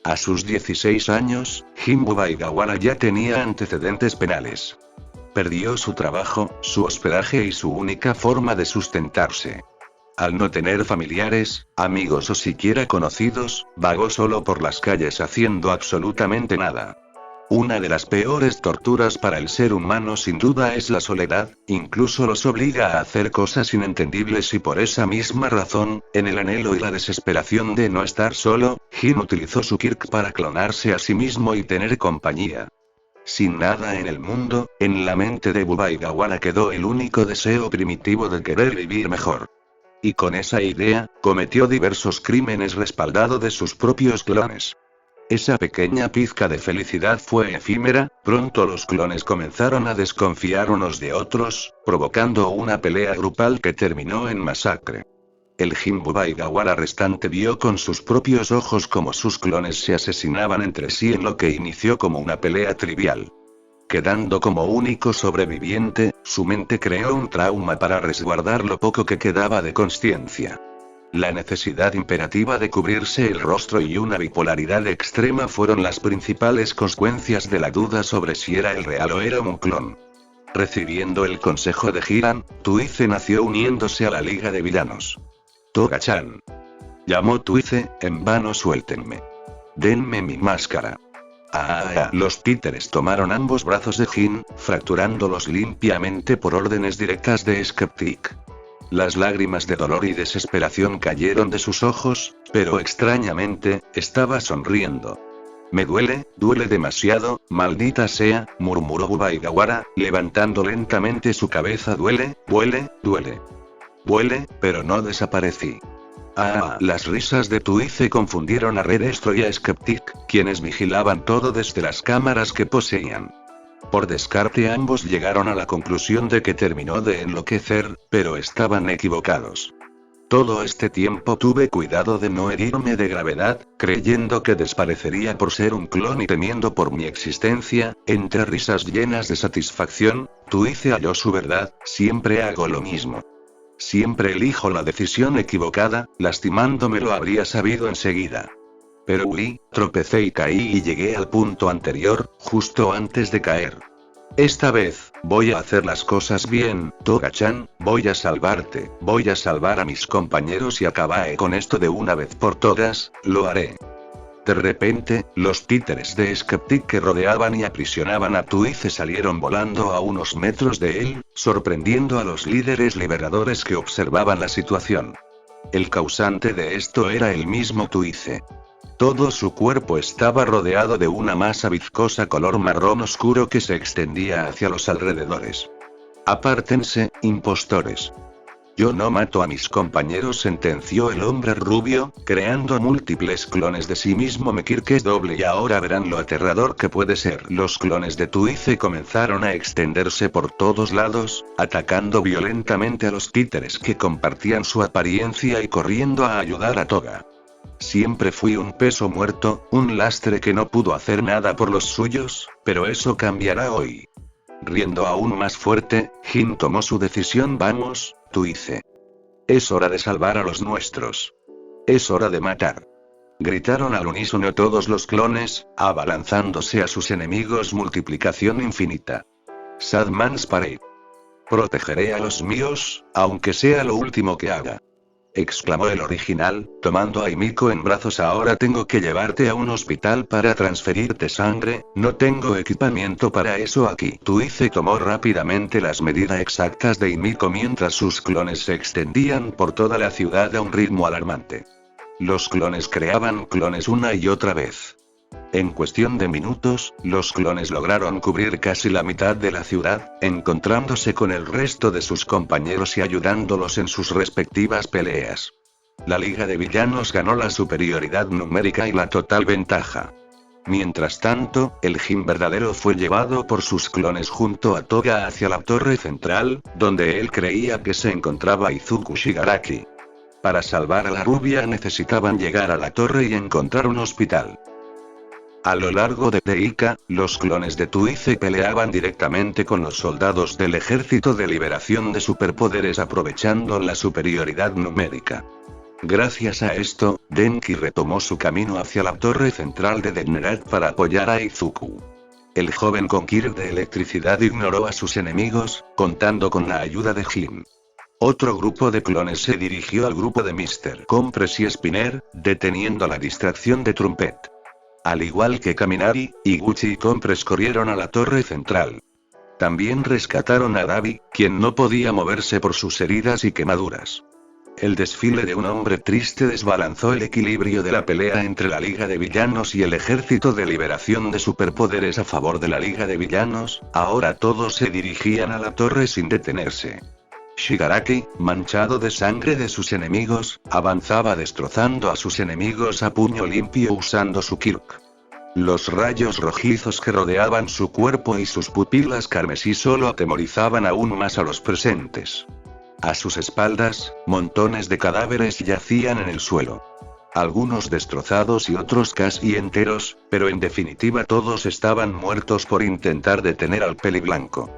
A sus 16 años, Jin Bubaigawara ya tenía antecedentes penales. Perdió su trabajo, su hospedaje y su única forma de sustentarse. Al no tener familiares, amigos o siquiera conocidos, vagó solo por las calles haciendo absolutamente nada. Una de las peores torturas para el ser humano sin duda es la soledad, incluso los obliga a hacer cosas inentendibles y por esa misma razón, en el anhelo y la desesperación de no estar solo, Jin utilizó su Kirk para clonarse a sí mismo y tener compañía. Sin nada en el mundo, en la mente de Bubaigawara quedó el único deseo primitivo de querer vivir mejor. Y con esa idea, cometió diversos crímenes respaldado de sus propios clones. Esa pequeña pizca de felicidad fue efímera, pronto los clones comenzaron a desconfiar unos de otros, provocando una pelea grupal que terminó en masacre. El Jin Bubaigawara restante vio con sus propios ojos cómo sus clones se asesinaban entre sí en lo que inició como una pelea trivial. Quedando como único sobreviviente, su mente creó un trauma para resguardar lo poco que quedaba de consciencia. La necesidad imperativa de cubrirse el rostro y una bipolaridad extrema fueron las principales consecuencias de la duda sobre si era el real o era un clon. Recibiendo el consejo de Jiran, Twice nació uniéndose a la Liga de Villanos. «Toga-chan», llamó Twice, «en vano suéltenme. Denme mi máscara». Los títeres tomaron ambos brazos de Jin, fracturándolos limpiamente por órdenes directas de Skeptic. Las lágrimas de dolor y desesperación cayeron de sus ojos, pero extrañamente, estaba sonriendo. «Me duele demasiado, maldita sea», murmuró Bubaigawara, levantando lentamente su cabeza. «Duele, pero no desaparecí». Las risas de Twice confundieron a Redestro y a Skeptic, quienes vigilaban todo desde las cámaras que poseían. Por descarte ambos llegaron a la conclusión de que terminó de enloquecer, pero estaban equivocados. Todo este tiempo tuve cuidado de no herirme de gravedad, creyendo que desaparecería por ser un clon y temiendo por mi existencia. Entre risas llenas de satisfacción, Twice halló su verdad: siempre hago lo mismo. Siempre elijo la decisión equivocada, lastimándome. Lo habría sabido enseguida. Pero tropecé y caí y llegué al punto anterior, justo antes de caer. Esta vez, voy a hacer las cosas bien, Toga-chan, voy a salvarte, voy a salvar a mis compañeros y acabaré con esto de una vez por todas, lo haré. De repente, los títeres de Skeptic que rodeaban y aprisionaban a Twice salieron volando a unos metros de él, sorprendiendo a los líderes liberadores que observaban la situación. El causante de esto era el mismo Twice. Todo su cuerpo estaba rodeado de una masa viscosa color marrón oscuro que se extendía hacia los alrededores. «Apártense, impostores. Yo no mato a mis compañeros, sentenció el hombre rubio, creando múltiples clones de sí mismo. Mekirk es doble y ahora verán lo aterrador que puede ser. Los clones de Tuice comenzaron a extenderse por todos lados, atacando violentamente a los títeres que compartían su apariencia y corriendo a ayudar a Toga. Siempre fui un peso muerto, un lastre que no pudo hacer nada por los suyos, pero eso cambiará hoy. Riendo aún más fuerte, Jin tomó su decisión. Vamos, Tuice. Es hora de salvar a los nuestros. Es hora de matar. Gritaron al unísono todos los clones, abalanzándose a sus enemigos. Multiplicación infinita. Sadman's Parade. Protegeré a los míos, aunque sea lo último que haga. Exclamó el original, tomando a Himiko en brazos. Ahora tengo que llevarte a un hospital para transferirte sangre, no tengo equipamiento para eso aquí. Tuice tomó rápidamente las medidas exactas de Himiko mientras sus clones se extendían por toda la ciudad a un ritmo alarmante. Los clones creaban clones una y otra vez. En cuestión de minutos, los clones lograron cubrir casi la mitad de la ciudad, encontrándose con el resto de sus compañeros y ayudándolos en sus respectivas peleas. La Liga de Villanos ganó la superioridad numérica y la total ventaja. Mientras tanto, el Jin verdadero fue llevado por sus clones junto a Toga hacia la torre central, donde él creía que se encontraba Izuku Shigaraki. Para salvar a la rubia necesitaban llegar a la torre y encontrar un hospital. A lo largo de Deika, los clones de Tuice peleaban directamente con los soldados del Ejército de Liberación de Superpoderes aprovechando la superioridad numérica. Gracias a esto, Denki retomó su camino hacia la torre central de Degnerat para apoyar a Izuku. El joven con Kirk de electricidad ignoró a sus enemigos, contando con la ayuda de Jin. Otro grupo de clones se dirigió al grupo de Mr. Compress y Spinner, deteniendo la distracción de Trumpet. Al igual que Kaminari, Iguchi y Compress corrieron a la torre central. También rescataron a Dabi, quien no podía moverse por sus heridas y quemaduras. El desfile de un hombre triste desbalanzó el equilibrio de la pelea entre la Liga de Villanos y el Ejército de Liberación de Superpoderes a favor de la Liga de Villanos. Ahora todos se dirigían a la torre sin detenerse. Shigaraki, manchado de sangre de sus enemigos, avanzaba destrozando a sus enemigos a puño limpio usando su Kirk. Los rayos rojizos que rodeaban su cuerpo y sus pupilas carmesí solo atemorizaban aún más a los presentes. A sus espaldas, montones de cadáveres yacían en el suelo. Algunos destrozados y otros casi enteros, pero en definitiva todos estaban muertos por intentar detener al peliblanco.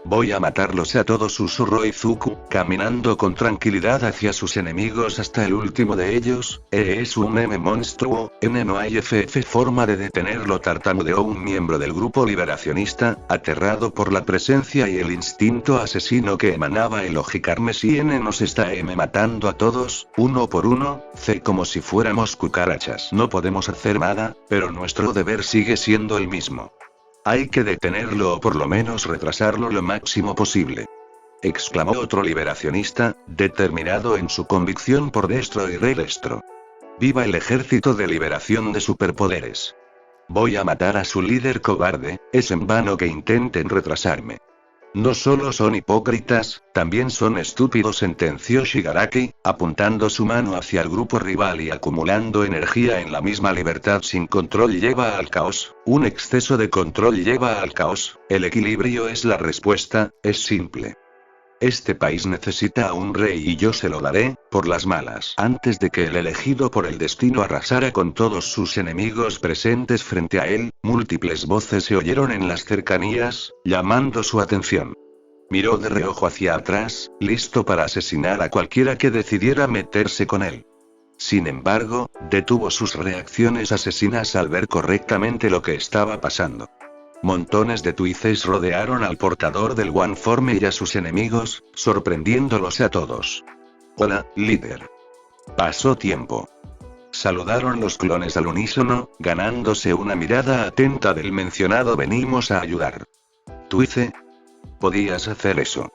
Voy a matarlos a todos, susurró Izuku, caminando con tranquilidad hacia sus enemigos hasta el último de ellos. Es un monstruo, no hay forma de detenerlo, tartamudeó un miembro del grupo liberacionista, aterrado por la presencia y el instinto asesino que emanaba el oji carmesí. Nos está matando a todos, uno por uno, como si fuéramos cucarachas. No podemos hacer nada, pero nuestro deber sigue siendo el mismo. Hay que detenerlo o por lo menos retrasarlo lo máximo posible. Exclamó otro liberacionista, determinado en su convicción por Destro y Redestro. ¡Viva el Ejército de Liberación de Superpoderes! Voy a matar a su líder cobarde, es en vano que intenten retrasarme. No solo son hipócritas, también son estúpidos, sentenció Shigaraki, apuntando su mano hacia el grupo rival y acumulando energía en la misma. Libertad sin control lleva al caos, un exceso de control lleva al caos, el equilibrio es la respuesta, es simple. Este país necesita a un rey y yo se lo daré, por las malas. Antes de que el elegido por el destino arrasara con todos sus enemigos presentes frente a él, múltiples voces se oyeron en las cercanías, llamando su atención. Miró de reojo hacia atrás, listo para asesinar a cualquiera que decidiera meterse con él. Sin embargo, detuvo sus reacciones asesinas al ver correctamente lo que estaba pasando. Montones de Tuices rodearon al portador del One-Forme y a sus enemigos, sorprendiéndolos a todos. Hola, líder. Pasó tiempo. Saludaron los clones al unísono, ganándose una mirada atenta del mencionado. Venimos a ayudar. Tuice. ¿Podías hacer eso?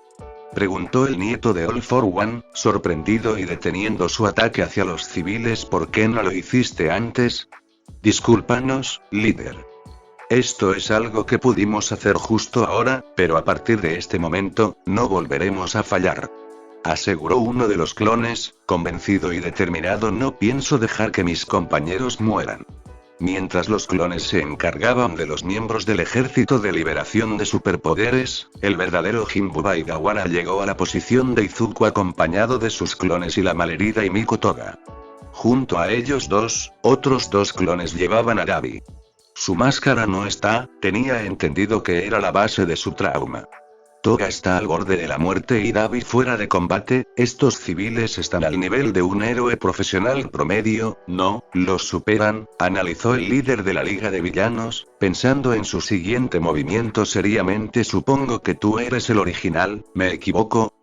Preguntó el nieto de All for One, sorprendido y deteniendo su ataque hacia los civiles. ¿Por qué no lo hiciste antes? Discúlpanos, líder. Esto es algo que pudimos hacer justo ahora, pero a partir de este momento, no volveremos a fallar. aseguró uno de los clones, convencido y determinado. No pienso dejar que mis compañeros mueran. Mientras los clones se encargaban de los miembros del Ejército de Liberación de Superpoderes, el verdadero Jin Bubaigawara llegó a la posición de Izuku acompañado de sus clones y la malherida Himiko Toga. Junto a ellos otros dos clones llevaban a Dabi. Su máscara no está, tenía entendido que era la base de su trauma. Toga está al borde de la muerte y Dabi fuera de combate. Estos civiles están al nivel de un héroe profesional promedio, no, los superan, analizó el líder de la Liga de Villanos, pensando en su siguiente movimiento seriamente. Supongo que tú eres el original, ¿me equivoco?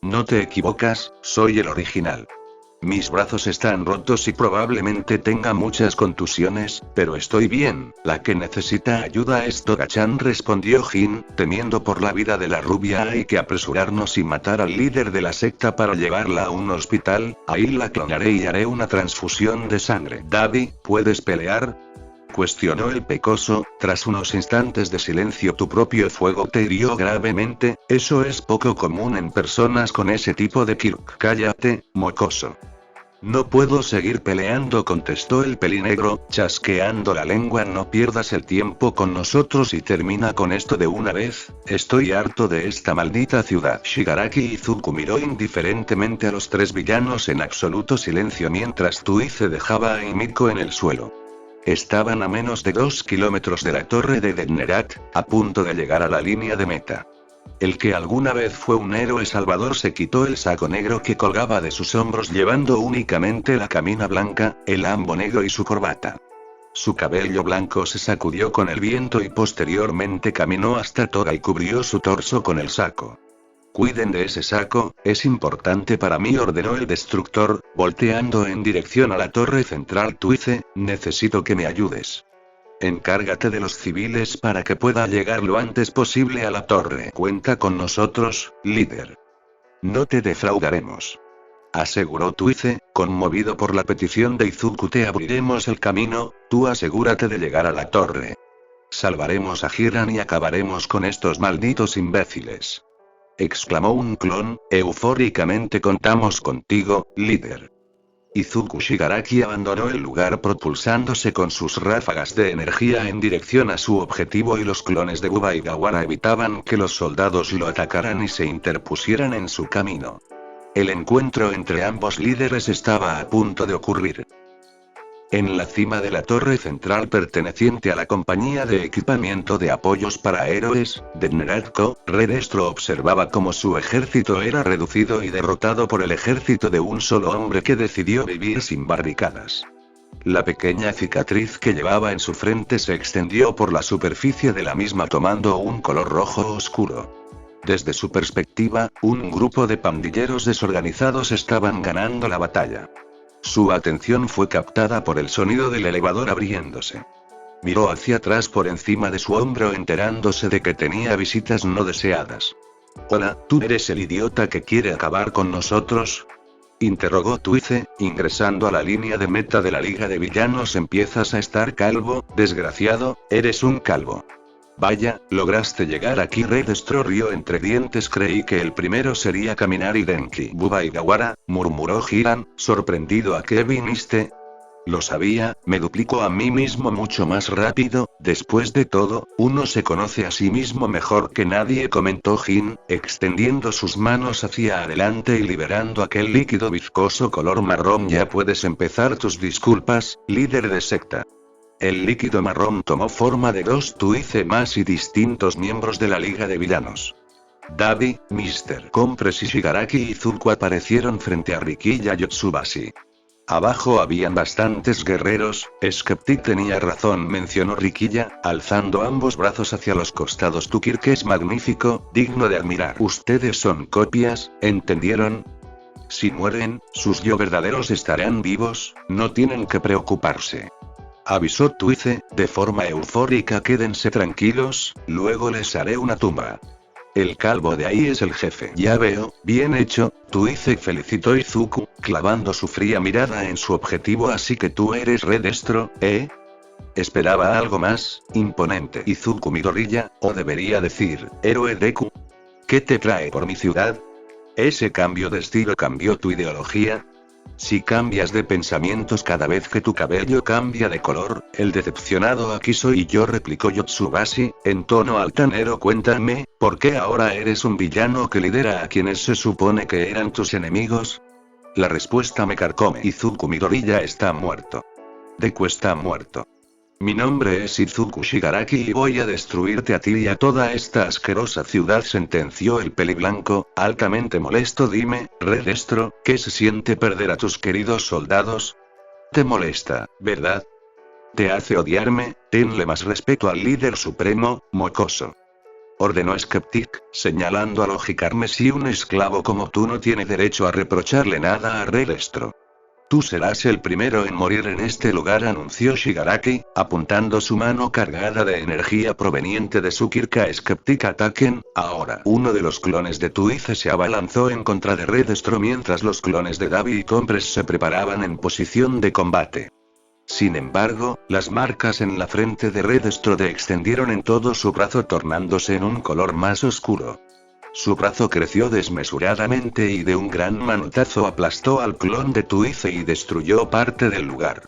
No te equivocas, soy el original. Mis brazos están rotos y probablemente tenga muchas contusiones, pero estoy bien. La que necesita ayuda es Toga-chan, respondió Jin, temiendo por la vida de la rubia. Hay que apresurarnos y matar al líder de la secta para llevarla a un hospital, ahí la clonaré y haré una transfusión de sangre. Dabi, ¿puedes pelear?, cuestionó el pecoso. Tras unos instantes de silencio. Tu propio fuego te hirió gravemente, eso es poco común en personas con ese tipo de quirk. Cállate, mocoso. No puedo seguir peleando, contestó el pelinegro, chasqueando la lengua. No pierdas el tiempo con nosotros y termina con esto de una vez, estoy harto de esta maldita ciudad. Shigaraki Izuku miró indiferentemente a los tres villanos en absoluto silencio mientras Tuize dejaba a Himiko en el suelo. Estaban a menos de 2 kilómetros de la torre de Degnerat, a punto de llegar a la línea de meta. El que alguna vez fue un héroe salvador se quitó el saco negro que colgaba de sus hombros llevando únicamente la camina blanca, el ambo negro y su corbata. Su cabello blanco se sacudió con el viento y posteriormente caminó hasta Toga y cubrió su torso con el saco. Cuiden de ese saco, es importante para mí, ordenó el destructor, volteando en dirección a la torre central. Tuize, necesito que me ayudes. Encárgate de los civiles para que pueda llegar lo antes posible a la torre. Cuenta con nosotros, líder. No te defraudaremos, aseguró Tuize, conmovido por la petición de Izuku. Te abriremos el camino, tú asegúrate de llegar a la torre. Salvaremos a Hiran y acabaremos con estos malditos imbéciles, exclamó un clon, eufóricamente. Contamos contigo, líder. Izuku Shigaraki abandonó el lugar propulsándose con sus ráfagas de energía en dirección a su objetivo y los clones de Bubaigawara evitaban que los soldados lo atacaran y se interpusieran en su camino. El encuentro entre ambos líderes estaba a punto de ocurrir. En la cima de la torre central perteneciente a la compañía de equipamiento de apoyos para héroes, Degnerat-ko, Redestro observaba cómo su ejército era reducido y derrotado por el ejército de un solo hombre que decidió vivir sin barricadas. La pequeña cicatriz que llevaba en su frente se extendió por la superficie de la misma tomando un color rojo oscuro. Desde su perspectiva, un grupo de pandilleros desorganizados estaban ganando la batalla. Su atención fue captada por el sonido del elevador abriéndose. Miró hacia atrás por encima de su hombro enterándose de que tenía visitas no deseadas. Hola, ¿tú eres el idiota que quiere acabar con nosotros?, interrogó Tuize, ingresando a la línea de meta de la Liga de Villanos. Empiezas a estar calvo, desgraciado, eres un calvo. Vaya, lograste llegar aquí. Redestro rió entre dientes. Creí que el primero sería Kaminari Denki Bubaigawara, murmuró Hiran, sorprendido. ¿A qué viniste? Lo sabía, me duplico a mí mismo mucho más rápido, después de todo, uno se conoce a sí mismo mejor que nadie, comentó Jin, extendiendo sus manos hacia adelante y liberando aquel líquido viscoso color marrón. Ya puedes empezar tus disculpas, líder de secta. El líquido marrón tomó forma de 2 Tuize más y distintos miembros de la Liga de Villanos. Dabi, Mr. Compres y Shigaraki Izuku aparecieron frente a Rikiya Yotsubashi. Abajo habían bastantes guerreros. Skeptic tenía razón, mencionó Rikiya, alzando ambos brazos hacia los costados. Tu quirk es magnífico, digno de admirar. Ustedes son copias, ¿entendieron? Si mueren, sus yo verdaderos estarán vivos, no tienen que preocuparse, avisó Tuize, de forma eufórica. Quédense tranquilos, luego les haré una tumba. El calvo de ahí es el jefe. Ya veo, bien hecho, Tuize felicitó Izuku, clavando su fría mirada en su objetivo. Así que tú eres Redestro, ¿eh? Esperaba algo más imponente. Izuku Midoriya, o debería decir, héroe Deku. ¿Qué te trae por mi ciudad? ¿Ese cambio de estilo cambió tu ideología? Si cambias de pensamientos cada vez que tu cabello cambia de color, el decepcionado aquí soy yo, replicó Yotsubashi, en tono altanero. Cuéntame, ¿por qué ahora eres un villano que lidera a quienes se supone que eran tus enemigos? La respuesta me carcome. Izuku Midori ya está muerto. Deku está muerto. Mi nombre es Izuku Shigaraki y voy a destruirte a ti y a toda esta asquerosa ciudad, sentenció el peliblanco, altamente molesto. Dime, Red Destro, ¿qué se siente perder a tus queridos soldados? Te molesta, ¿verdad? ¿Te hace odiarme? Tenle más respeto al líder supremo, mocoso. Ordenó Skeptic, señalando a Logicarme. Si un esclavo como tú no tiene derecho a reprocharle nada a Red Destro. Tú serás el primero en morir en este lugar, anunció Shigaraki, apuntando su mano cargada de energía proveniente de su Kirka. Skeptic, ataquen, ahora. Uno de los clones de Tuice se abalanzó en contra de Red Destro mientras los clones de Dabi y Compress se preparaban en posición de combate. Sin embargo, las marcas en la frente de Red Destro extendieron en todo su brazo, tornándose en un color más oscuro. Su brazo creció desmesuradamente y de un gran manotazo aplastó al clon de Tuice y destruyó parte del lugar.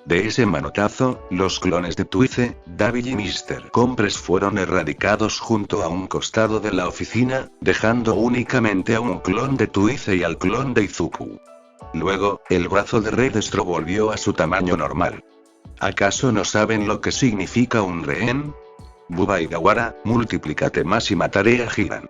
De ese manotazo, los clones de Tuice, Dabi y Mr. Compress fueron erradicados junto a un costado de la oficina, dejando únicamente a un clon de Tuice y al clon de Izuku. Luego, el brazo de Red Destro volvió a su tamaño normal. ¿Acaso no saben lo que significa un rehén? Buba y Gawara, multiplícate más y mataré a Jiran.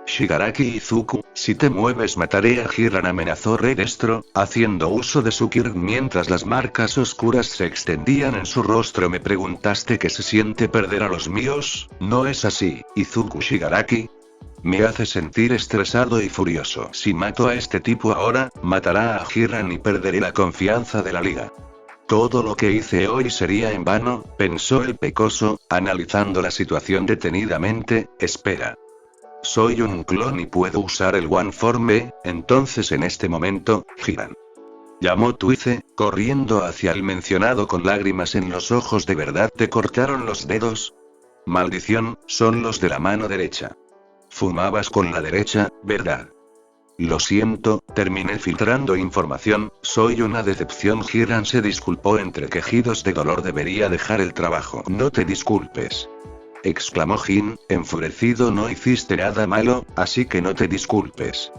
Shigaraki y Izuku, si te mueves mataré a Jiran, amenazó Red Destro, haciendo uso de su Kirk mientras las marcas oscuras se extendían en su rostro. Me preguntaste qué se siente perder a los míos, ¿no es así, Izuku Shigaraki? Me hace sentir estresado y furioso. Si mato a este tipo ahora, matará a Jiran y perderé la confianza de la liga. Todo lo que hice hoy sería en vano, pensó el pecoso, analizando la situación detenidamente. Espera. Soy un clon y puedo usar el One Form E, entonces en este momento, Jiran. Llamó Tuice, corriendo hacia el mencionado con lágrimas en los ojos. ¿De verdad te cortaron los dedos? Maldición, son los de la mano derecha. Fumabas con la derecha, ¿verdad? Lo siento, terminé filtrando información, soy una decepción. Jiran se disculpó entre quejidos de dolor. Debería dejar el trabajo. No te disculpes. Exclamó Jin, enfurecido. No hiciste nada malo, así que no te disculpes.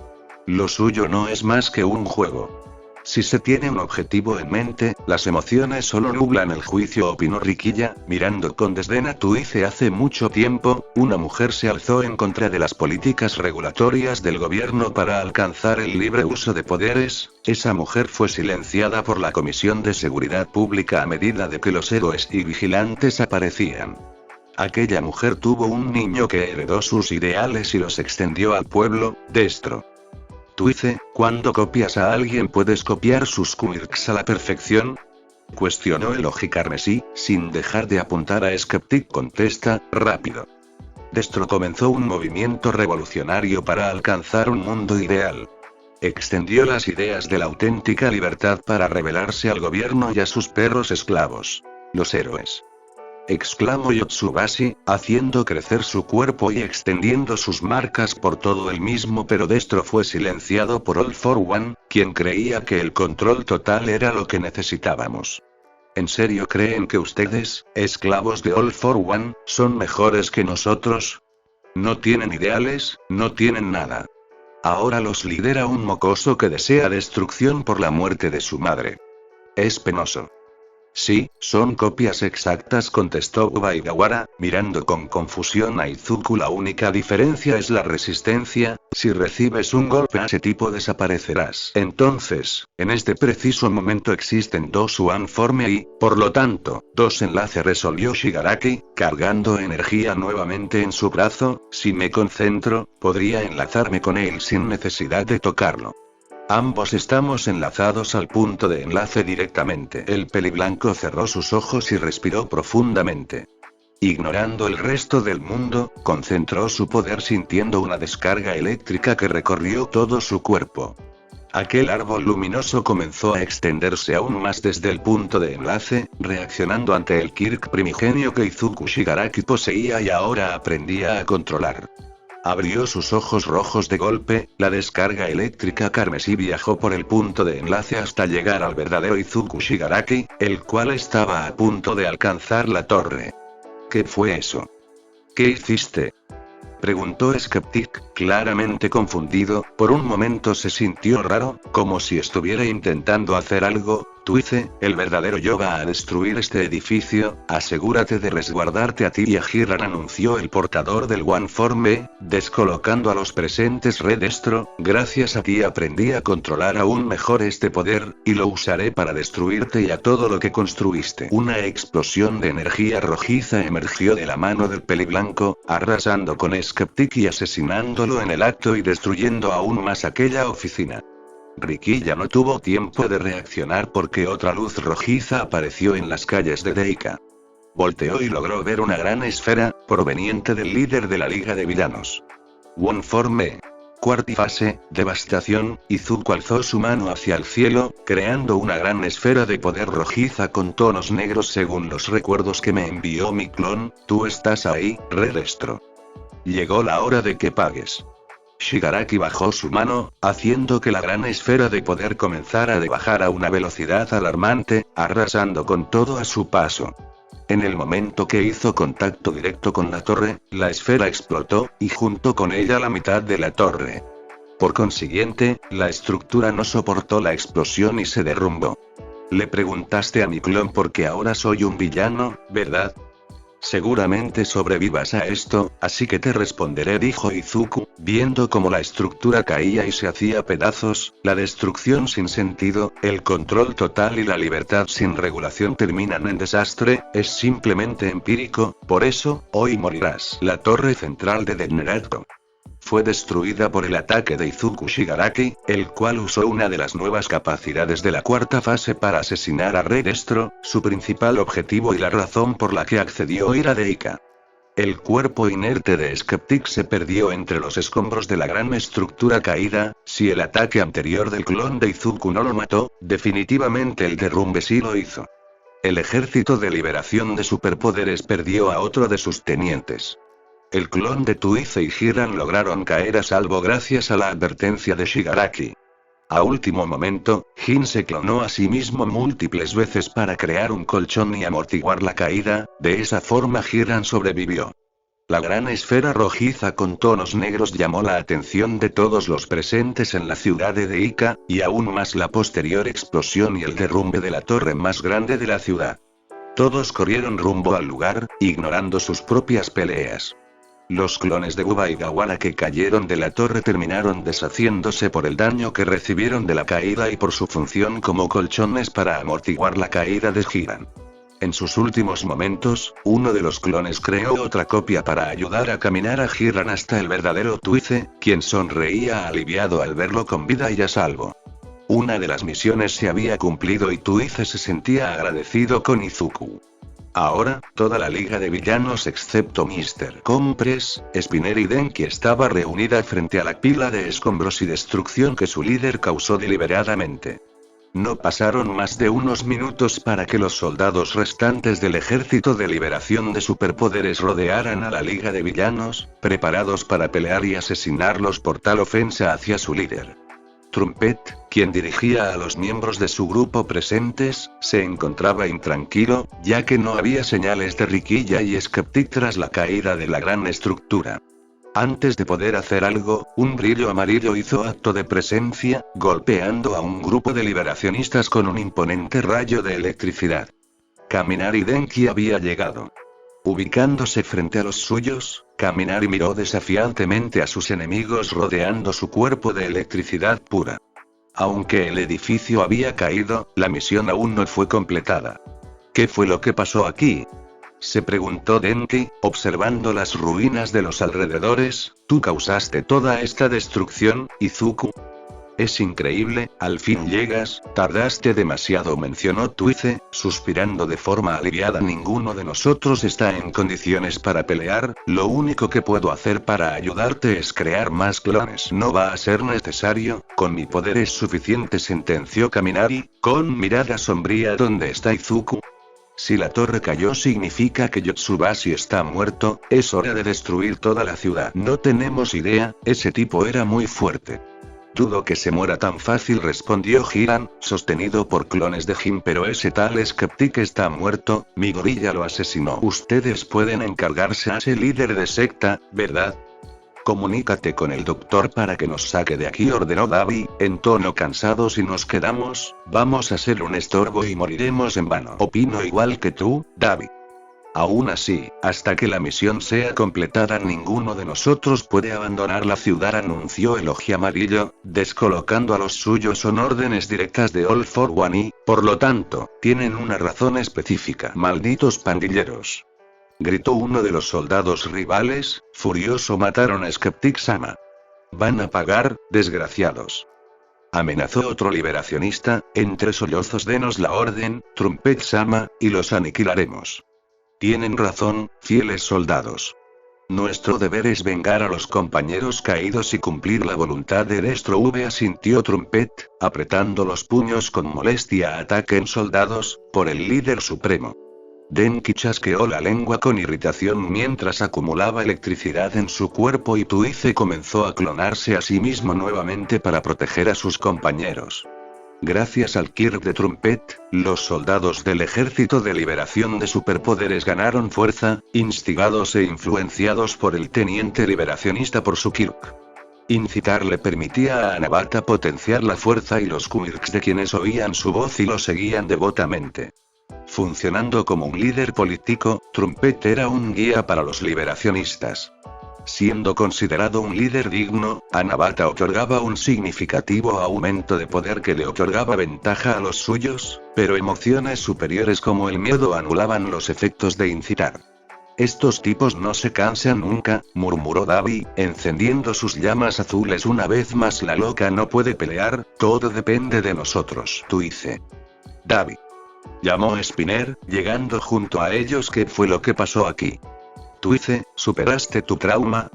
Lo suyo no es más que un juego. Si se tiene un objetivo en mente, las emociones solo nublan el juicio, opinó Riquilla, mirando con desdén a Tuice. Hace mucho tiempo, una mujer se alzó en contra de las políticas regulatorias del gobierno para alcanzar el libre uso de poderes. Esa mujer fue silenciada por la Comisión de Seguridad Pública a medida de que los héroes y vigilantes aparecían. Aquella mujer tuvo un niño que heredó sus ideales y los extendió al pueblo. Destro. Tuice, ¿cuándo copias a alguien puedes copiar sus quirks a la perfección? Cuestionó el Ojicarmesí, sin dejar de apuntar a Skeptic. Contesta, rápido. Destro comenzó un movimiento revolucionario para alcanzar un mundo ideal. Extendió las ideas de la auténtica libertad para rebelarse al gobierno y a sus perros esclavos. Los héroes. Exclamó Yotsubashi, haciendo crecer su cuerpo y extendiendo sus marcas por todo el mismo. Pero Destro fue silenciado por All for One, quien creía que el control total era lo que necesitábamos. ¿En serio creen que ustedes, esclavos de All for One, son mejores que nosotros? No tienen ideales, no tienen nada. Ahora los lidera un mocoso que desea destrucción por la muerte de su madre. Es penoso. Sí, son copias exactas, contestó Uba y Gawara, mirando con confusión a Izuku. La única diferencia es la resistencia, si recibes un golpe a ese tipo desaparecerás. Entonces, en este preciso momento existen dos One Form y, por lo tanto, dos enlaces, resolvió Shigaraki, cargando energía nuevamente en su brazo. Si me concentro, podría enlazarme con él sin necesidad de tocarlo. Ambos estamos enlazados al punto de enlace directamente. El peliblanco cerró sus ojos y respiró profundamente. Ignorando el resto del mundo, concentró su poder sintiendo una descarga eléctrica que recorrió todo su cuerpo. Aquel árbol luminoso comenzó a extenderse aún más desde el punto de enlace, reaccionando ante el Kirk primigenio que Izuku Shigaraki poseía y ahora aprendía a controlar. Abrió sus ojos rojos de golpe, la descarga eléctrica carmesí viajó por el punto de enlace hasta llegar al verdadero Izuku Shigaraki, el cual estaba a punto de alcanzar la torre. ¿Qué fue eso? ¿Qué hiciste? Preguntó Skeptic, claramente confundido. Por un momento se sintió raro, como si estuviera intentando hacer algo. Tuice, el verdadero yo va a destruir este edificio, asegúrate de resguardarte a ti y a Hiran, anunció el portador del One Form E, descolocando a los presentes. Redestro, gracias a ti aprendí a controlar aún mejor este poder, y lo usaré para destruirte y a todo lo que construiste. Una explosión de energía rojiza emergió de la mano del peliblanco, arrasando con Skeptic y asesinándolo en el acto y destruyendo aún más aquella oficina. Riki ya no tuvo tiempo de reaccionar porque otra luz rojiza apareció en las calles de Deika. Volteó y logró ver una gran esfera, proveniente del líder de la Liga de Villanos. One Form E. Cuarta fase, devastación. Izuku alzó su mano hacia el cielo, creando una gran esfera de poder rojiza con tonos negros según los recuerdos que me envió mi clon. Tú estás ahí, Redestro. Llegó la hora de que pagues. Shigaraki bajó su mano, haciendo que la gran esfera de poder comenzara a bajar a una velocidad alarmante, arrasando con todo a su paso. En el momento que hizo contacto directo con la torre, la esfera explotó, y junto con ella la mitad de la torre. Por consiguiente, la estructura no soportó la explosión y se derrumbó. Le preguntaste a mi clon porque ahora soy un villano, ¿verdad? Seguramente sobrevivas a esto, así que te responderé, dijo Izuku, viendo cómo la estructura caía y se hacía pedazos. La destrucción sin sentido, el control total y la libertad sin regulación terminan en desastre, es simplemente empírico, por eso, hoy morirás. La torre central de Denderato fue destruida por el ataque de Izuku Shigaraki, el cual usó una de las nuevas capacidades de la cuarta fase para asesinar a Redestro, su principal objetivo y la razón por la que accedió a ir a Deika. El cuerpo inerte de Skeptic se perdió entre los escombros de la gran estructura caída. Si el ataque anterior del clon de Izuku no lo mató, definitivamente el derrumbe sí lo hizo. El ejército de liberación de superpoderes perdió a otro de sus tenientes. El clon de Tuice y Hiran lograron caer a salvo gracias a la advertencia de Shigaraki. A último momento, Jin se clonó a sí mismo múltiples veces para crear un colchón y amortiguar la caída, de esa forma Hiran sobrevivió. La gran esfera rojiza con tonos negros llamó la atención de todos los presentes en la ciudad de Deika, y aún más la posterior explosión y el derrumbe de la torre más grande de la ciudad. Todos corrieron rumbo al lugar, ignorando sus propias peleas. Los clones de Guba y Gawara que cayeron de la torre terminaron deshaciéndose por el daño que recibieron de la caída y por su función como colchones para amortiguar la caída de Hiran. En sus últimos momentos, uno de los clones creó otra copia para ayudar a caminar a Hiran hasta el verdadero Tuice, quien sonreía aliviado al verlo con vida y a salvo. Una de las misiones se había cumplido y Tuice se sentía agradecido con Izuku. Ahora, toda la liga de villanos excepto Mr. Compress, Spinner y Denki estaba reunida frente a la pila de escombros y destrucción que su líder causó deliberadamente. No pasaron más de unos minutos para que los soldados restantes del ejército de liberación de superpoderes rodearan a la liga de villanos, preparados para pelear y asesinarlos por tal ofensa hacia su líder. Trumpet, quien dirigía a los miembros de su grupo presentes, se encontraba intranquilo, ya que no había señales de Riquilla y Skeptic tras la caída de la gran estructura. Antes de poder hacer algo, un brillo amarillo hizo acto de presencia, golpeando a un grupo de liberacionistas con un imponente rayo de electricidad. Kaminari Denki había llegado. Ubicándose frente a los suyos, Kaminari miró desafiantemente a sus enemigos rodeando su cuerpo de electricidad pura. Aunque el edificio había caído, la misión aún no fue completada. ¿Qué fue lo que pasó aquí?, se preguntó Denki, observando las ruinas de los alrededores. ¿Tú causaste toda esta destrucción, Izuku? Es increíble, al fin llegas, tardaste demasiado, mencionó Tuice, suspirando de forma aliviada. Ninguno de nosotros está en condiciones para pelear, lo único que puedo hacer para ayudarte es crear más clones. No va a ser necesario, con mi poder es suficiente, sentenció Kaminari, con mirada sombría. ¿Dónde está Izuku? Si la torre cayó significa que Yotsubashi está muerto, es hora de destruir toda la ciudad. No tenemos idea, ese tipo era muy fuerte. Dudo que se muera tan fácil, respondió Hiran, sostenido por clones de Jin, pero ese tal Skeptic está muerto, mi gorilla lo asesinó. Ustedes pueden encargarse a ese líder de secta, ¿verdad? Comunícate con el doctor para que nos saque de aquí, ordenó Dabi, en tono cansado. Si nos quedamos, vamos a ser un estorbo y moriremos en vano. Opino igual que tú, Dabi. Aún así, hasta que la misión sea completada ninguno de nosotros puede abandonar la ciudad, anunció el Oji Amarillo, descolocando a los suyos. Son órdenes directas de All for One y, por lo tanto, tienen una razón específica. Malditos pandilleros. Gritó uno de los soldados rivales, furioso. Mataron a Skeptic-sama. Van a pagar, desgraciados. Amenazó otro liberacionista, entre sollozos. Denos la orden, Trumpet-sama, y los aniquilaremos. Tienen razón, fieles soldados. Nuestro deber es vengar a los compañeros caídos y cumplir la voluntad de Destro. Asintió Trumpet, apretando los puños con molestia. Ataquen, soldados, por el líder supremo. Denki chasqueó la lengua con irritación mientras acumulaba electricidad en su cuerpo y Tuice comenzó a clonarse a sí mismo nuevamente para proteger a sus compañeros. Gracias al Kirk de Trumpet, los soldados del Ejército de Liberación de Superpoderes ganaron fuerza, instigados e influenciados por el teniente liberacionista por su Kirk. Incitar le permitía a Anabata potenciar la fuerza y los Quirks de quienes oían su voz y lo seguían devotamente. Funcionando como un líder político, Trumpet era un guía para los liberacionistas. Siendo considerado un líder digno, Anabata otorgaba un significativo aumento de poder que le otorgaba ventaja a los suyos, pero emociones superiores como el miedo anulaban los efectos de incitar. Estos tipos no se cansan nunca, murmuró Dabi, encendiendo sus llamas azules una vez más. La loca no puede pelear, todo depende de nosotros. Tuice. Dabi. Llamó Spinner, llegando junto a ellos. ¿Qué fue lo que pasó aquí? Tuice, ¿superaste tu trauma?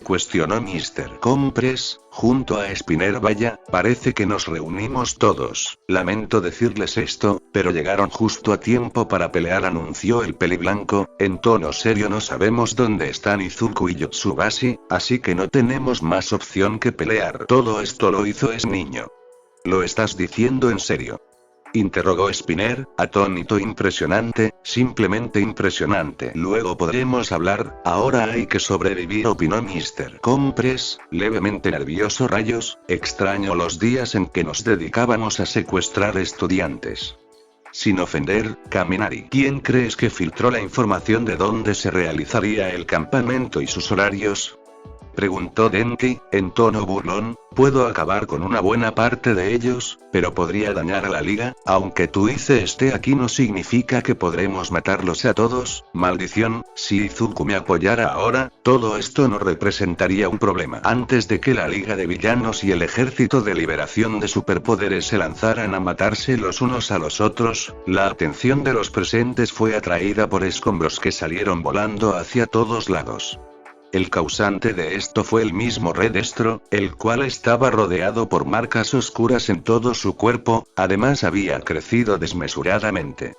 Cuestionó Mr. Compress, junto a Spinner. Vaya, parece que nos reunimos todos. Lamento decirles esto, pero llegaron justo a tiempo para pelear, anunció el peliblanco, en tono serio. No sabemos dónde están Izuku y Yotsubashi, así que no tenemos más opción que pelear. Todo esto lo hizo ese niño. ¿Lo estás diciendo en serio? Interrogó Spinner, atónito. Impresionante, simplemente impresionante. Luego podremos hablar, ahora hay que sobrevivir, opinó Mr. Compress, levemente nervioso. Rayos, extraño los días en que nos dedicábamos a secuestrar estudiantes. Sin ofender, Kaminari. ¿Quién crees que filtró la información de dónde se realizaría el campamento y sus horarios? Preguntó Denki, en tono burlón. Puedo acabar con una buena parte de ellos, pero podría dañar a la liga. Aunque Tuice esté aquí no significa que podremos matarlos a todos. Maldición, si Izuku me apoyara ahora, todo esto no representaría un problema. Antes de que la Liga de Villanos y el Ejército de Liberación de Superpoderes se lanzaran a matarse los unos a los otros, la atención de los presentes fue atraída por escombros que salieron volando hacia todos lados. El causante de esto fue el mismo Redestro, el cual estaba rodeado por marcas oscuras en todo su cuerpo, además había crecido desmesuradamente.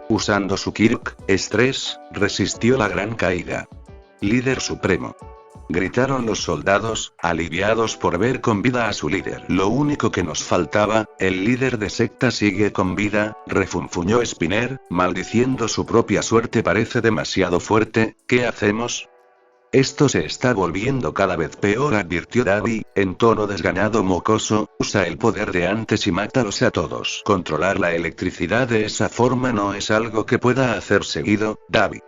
Usando su Kirk, Estrés, resistió la gran caída. Líder supremo. Gritaron los soldados, aliviados por ver con vida a su líder. Lo único que nos faltaba, el líder de secta sigue con vida, refunfuñó Spinner, maldiciendo su propia suerte. Parece demasiado fuerte, ¿qué hacemos? Esto se está volviendo cada vez peor, advirtió Dabi, en tono desganado mocoso. Usa el poder de antes y mátalos a todos. Controlar la electricidad de esa forma no es algo que pueda hacer seguido, Dabi.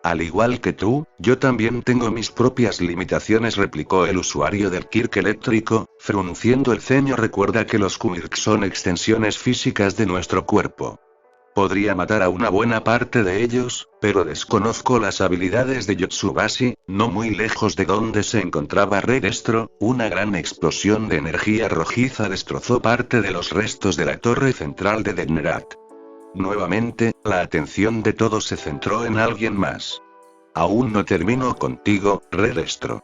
Al igual que tú, yo también tengo mis propias limitaciones, replicó el usuario del Kirk eléctrico, frunciendo el ceño. Recuerda que los Quirks son extensiones físicas de nuestro cuerpo. Podría matar a una buena parte de ellos, pero desconozco las habilidades de Yotsubashi. No muy lejos de donde se encontraba Redestro, una gran explosión de energía rojiza destrozó parte de los restos de la torre central de Degnerat. Nuevamente, la atención de todos se centró en alguien más. Aún no termino contigo, Redestro.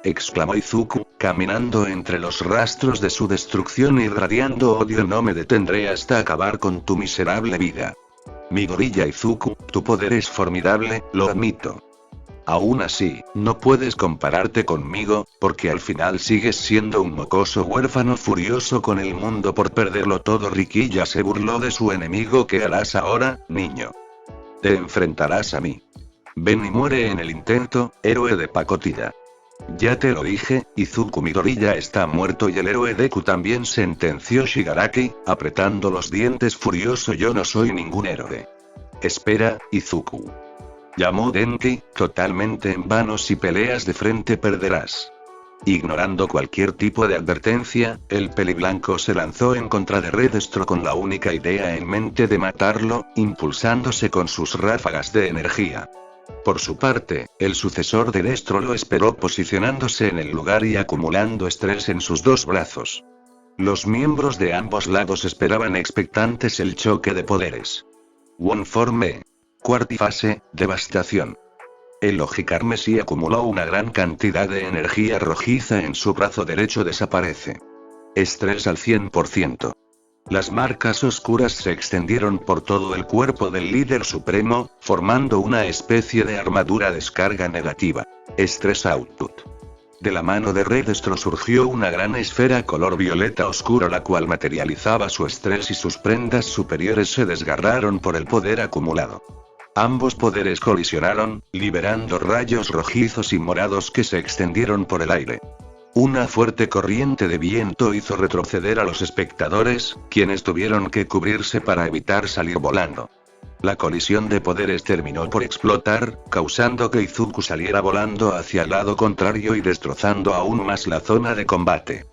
Exclamó Izuku, caminando entre los rastros de su destrucción y irradiando odio. No me detendré hasta acabar con tu miserable vida. Midoriya Izuku, tu poder es formidable, lo admito. Aún así, no puedes compararte conmigo, porque al final sigues siendo un mocoso huérfano furioso con el mundo por perderlo todo. Rikiya se burló de su enemigo. ¿Qué harás ahora, niño? Te enfrentarás a mí. Ven y muere en el intento, héroe de pacotilla. Ya te lo dije, Izuku Midoriya está muerto y el héroe Deku también, sentenció Shigaraki, apretando los dientes furioso. Yo no soy ningún héroe. Espera, Izuku. Llamó Denki, totalmente en vano. Si peleas de frente perderás. Ignorando cualquier tipo de advertencia, el peliblanco se lanzó en contra de Redestro con la única idea en mente de matarlo, impulsándose con sus ráfagas de energía. Por su parte, el sucesor de Destro lo esperó posicionándose en el lugar y acumulando estrés en sus dos brazos. Los miembros de ambos lados esperaban expectantes el choque de poderes. One Forme. Cuarta fase, devastación. El Ojicarmesí acumuló una gran cantidad de energía rojiza en su brazo derecho. Desaparece. Estrés al 100%. Las marcas oscuras se extendieron por todo el cuerpo del líder supremo, formando una especie de armadura descarga negativa. Estrés output. De la mano de Redestro surgió una gran esfera color violeta oscuro, la cual materializaba su estrés, y sus prendas superiores se desgarraron por el poder acumulado. Ambos poderes colisionaron, liberando rayos rojizos y morados que se extendieron por el aire. Una fuerte corriente de viento hizo retroceder a los espectadores, quienes tuvieron que cubrirse para evitar salir volando. La colisión de poderes terminó por explotar, causando que Izuku saliera volando hacia el lado contrario y destrozando aún más la zona de combate.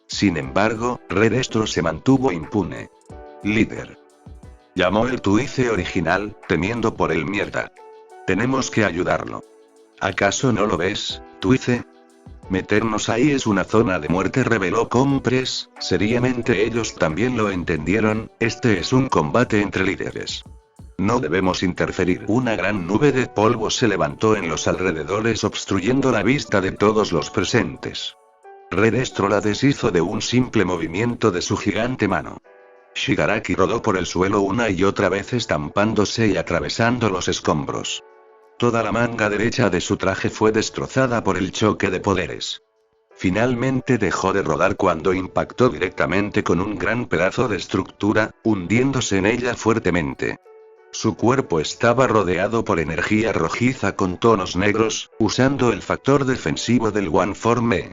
Sin embargo, Redestro se mantuvo impune. Líder. Llamó el Tuice original, temiendo por el mierda. Tenemos que ayudarlo. ¿Acaso no lo ves, Tuice? Meternos ahí es una zona de muerte, reveló Compress. Seriamente ellos también lo entendieron, este es un combate entre líderes. No debemos interferir. Una gran nube de polvo se levantó en los alrededores, obstruyendo la vista de todos los presentes. Redestro la deshizo de un simple movimiento de su gigante mano. Shigaraki rodó por el suelo una y otra vez, estampándose y atravesando los escombros. Toda la manga derecha de su traje fue destrozada por el choque de poderes. Finalmente dejó de rodar cuando impactó directamente con un gran pedazo de estructura, hundiéndose en ella fuertemente. Su cuerpo estaba rodeado por energía rojiza con tonos negros, usando el factor defensivo del One Forme.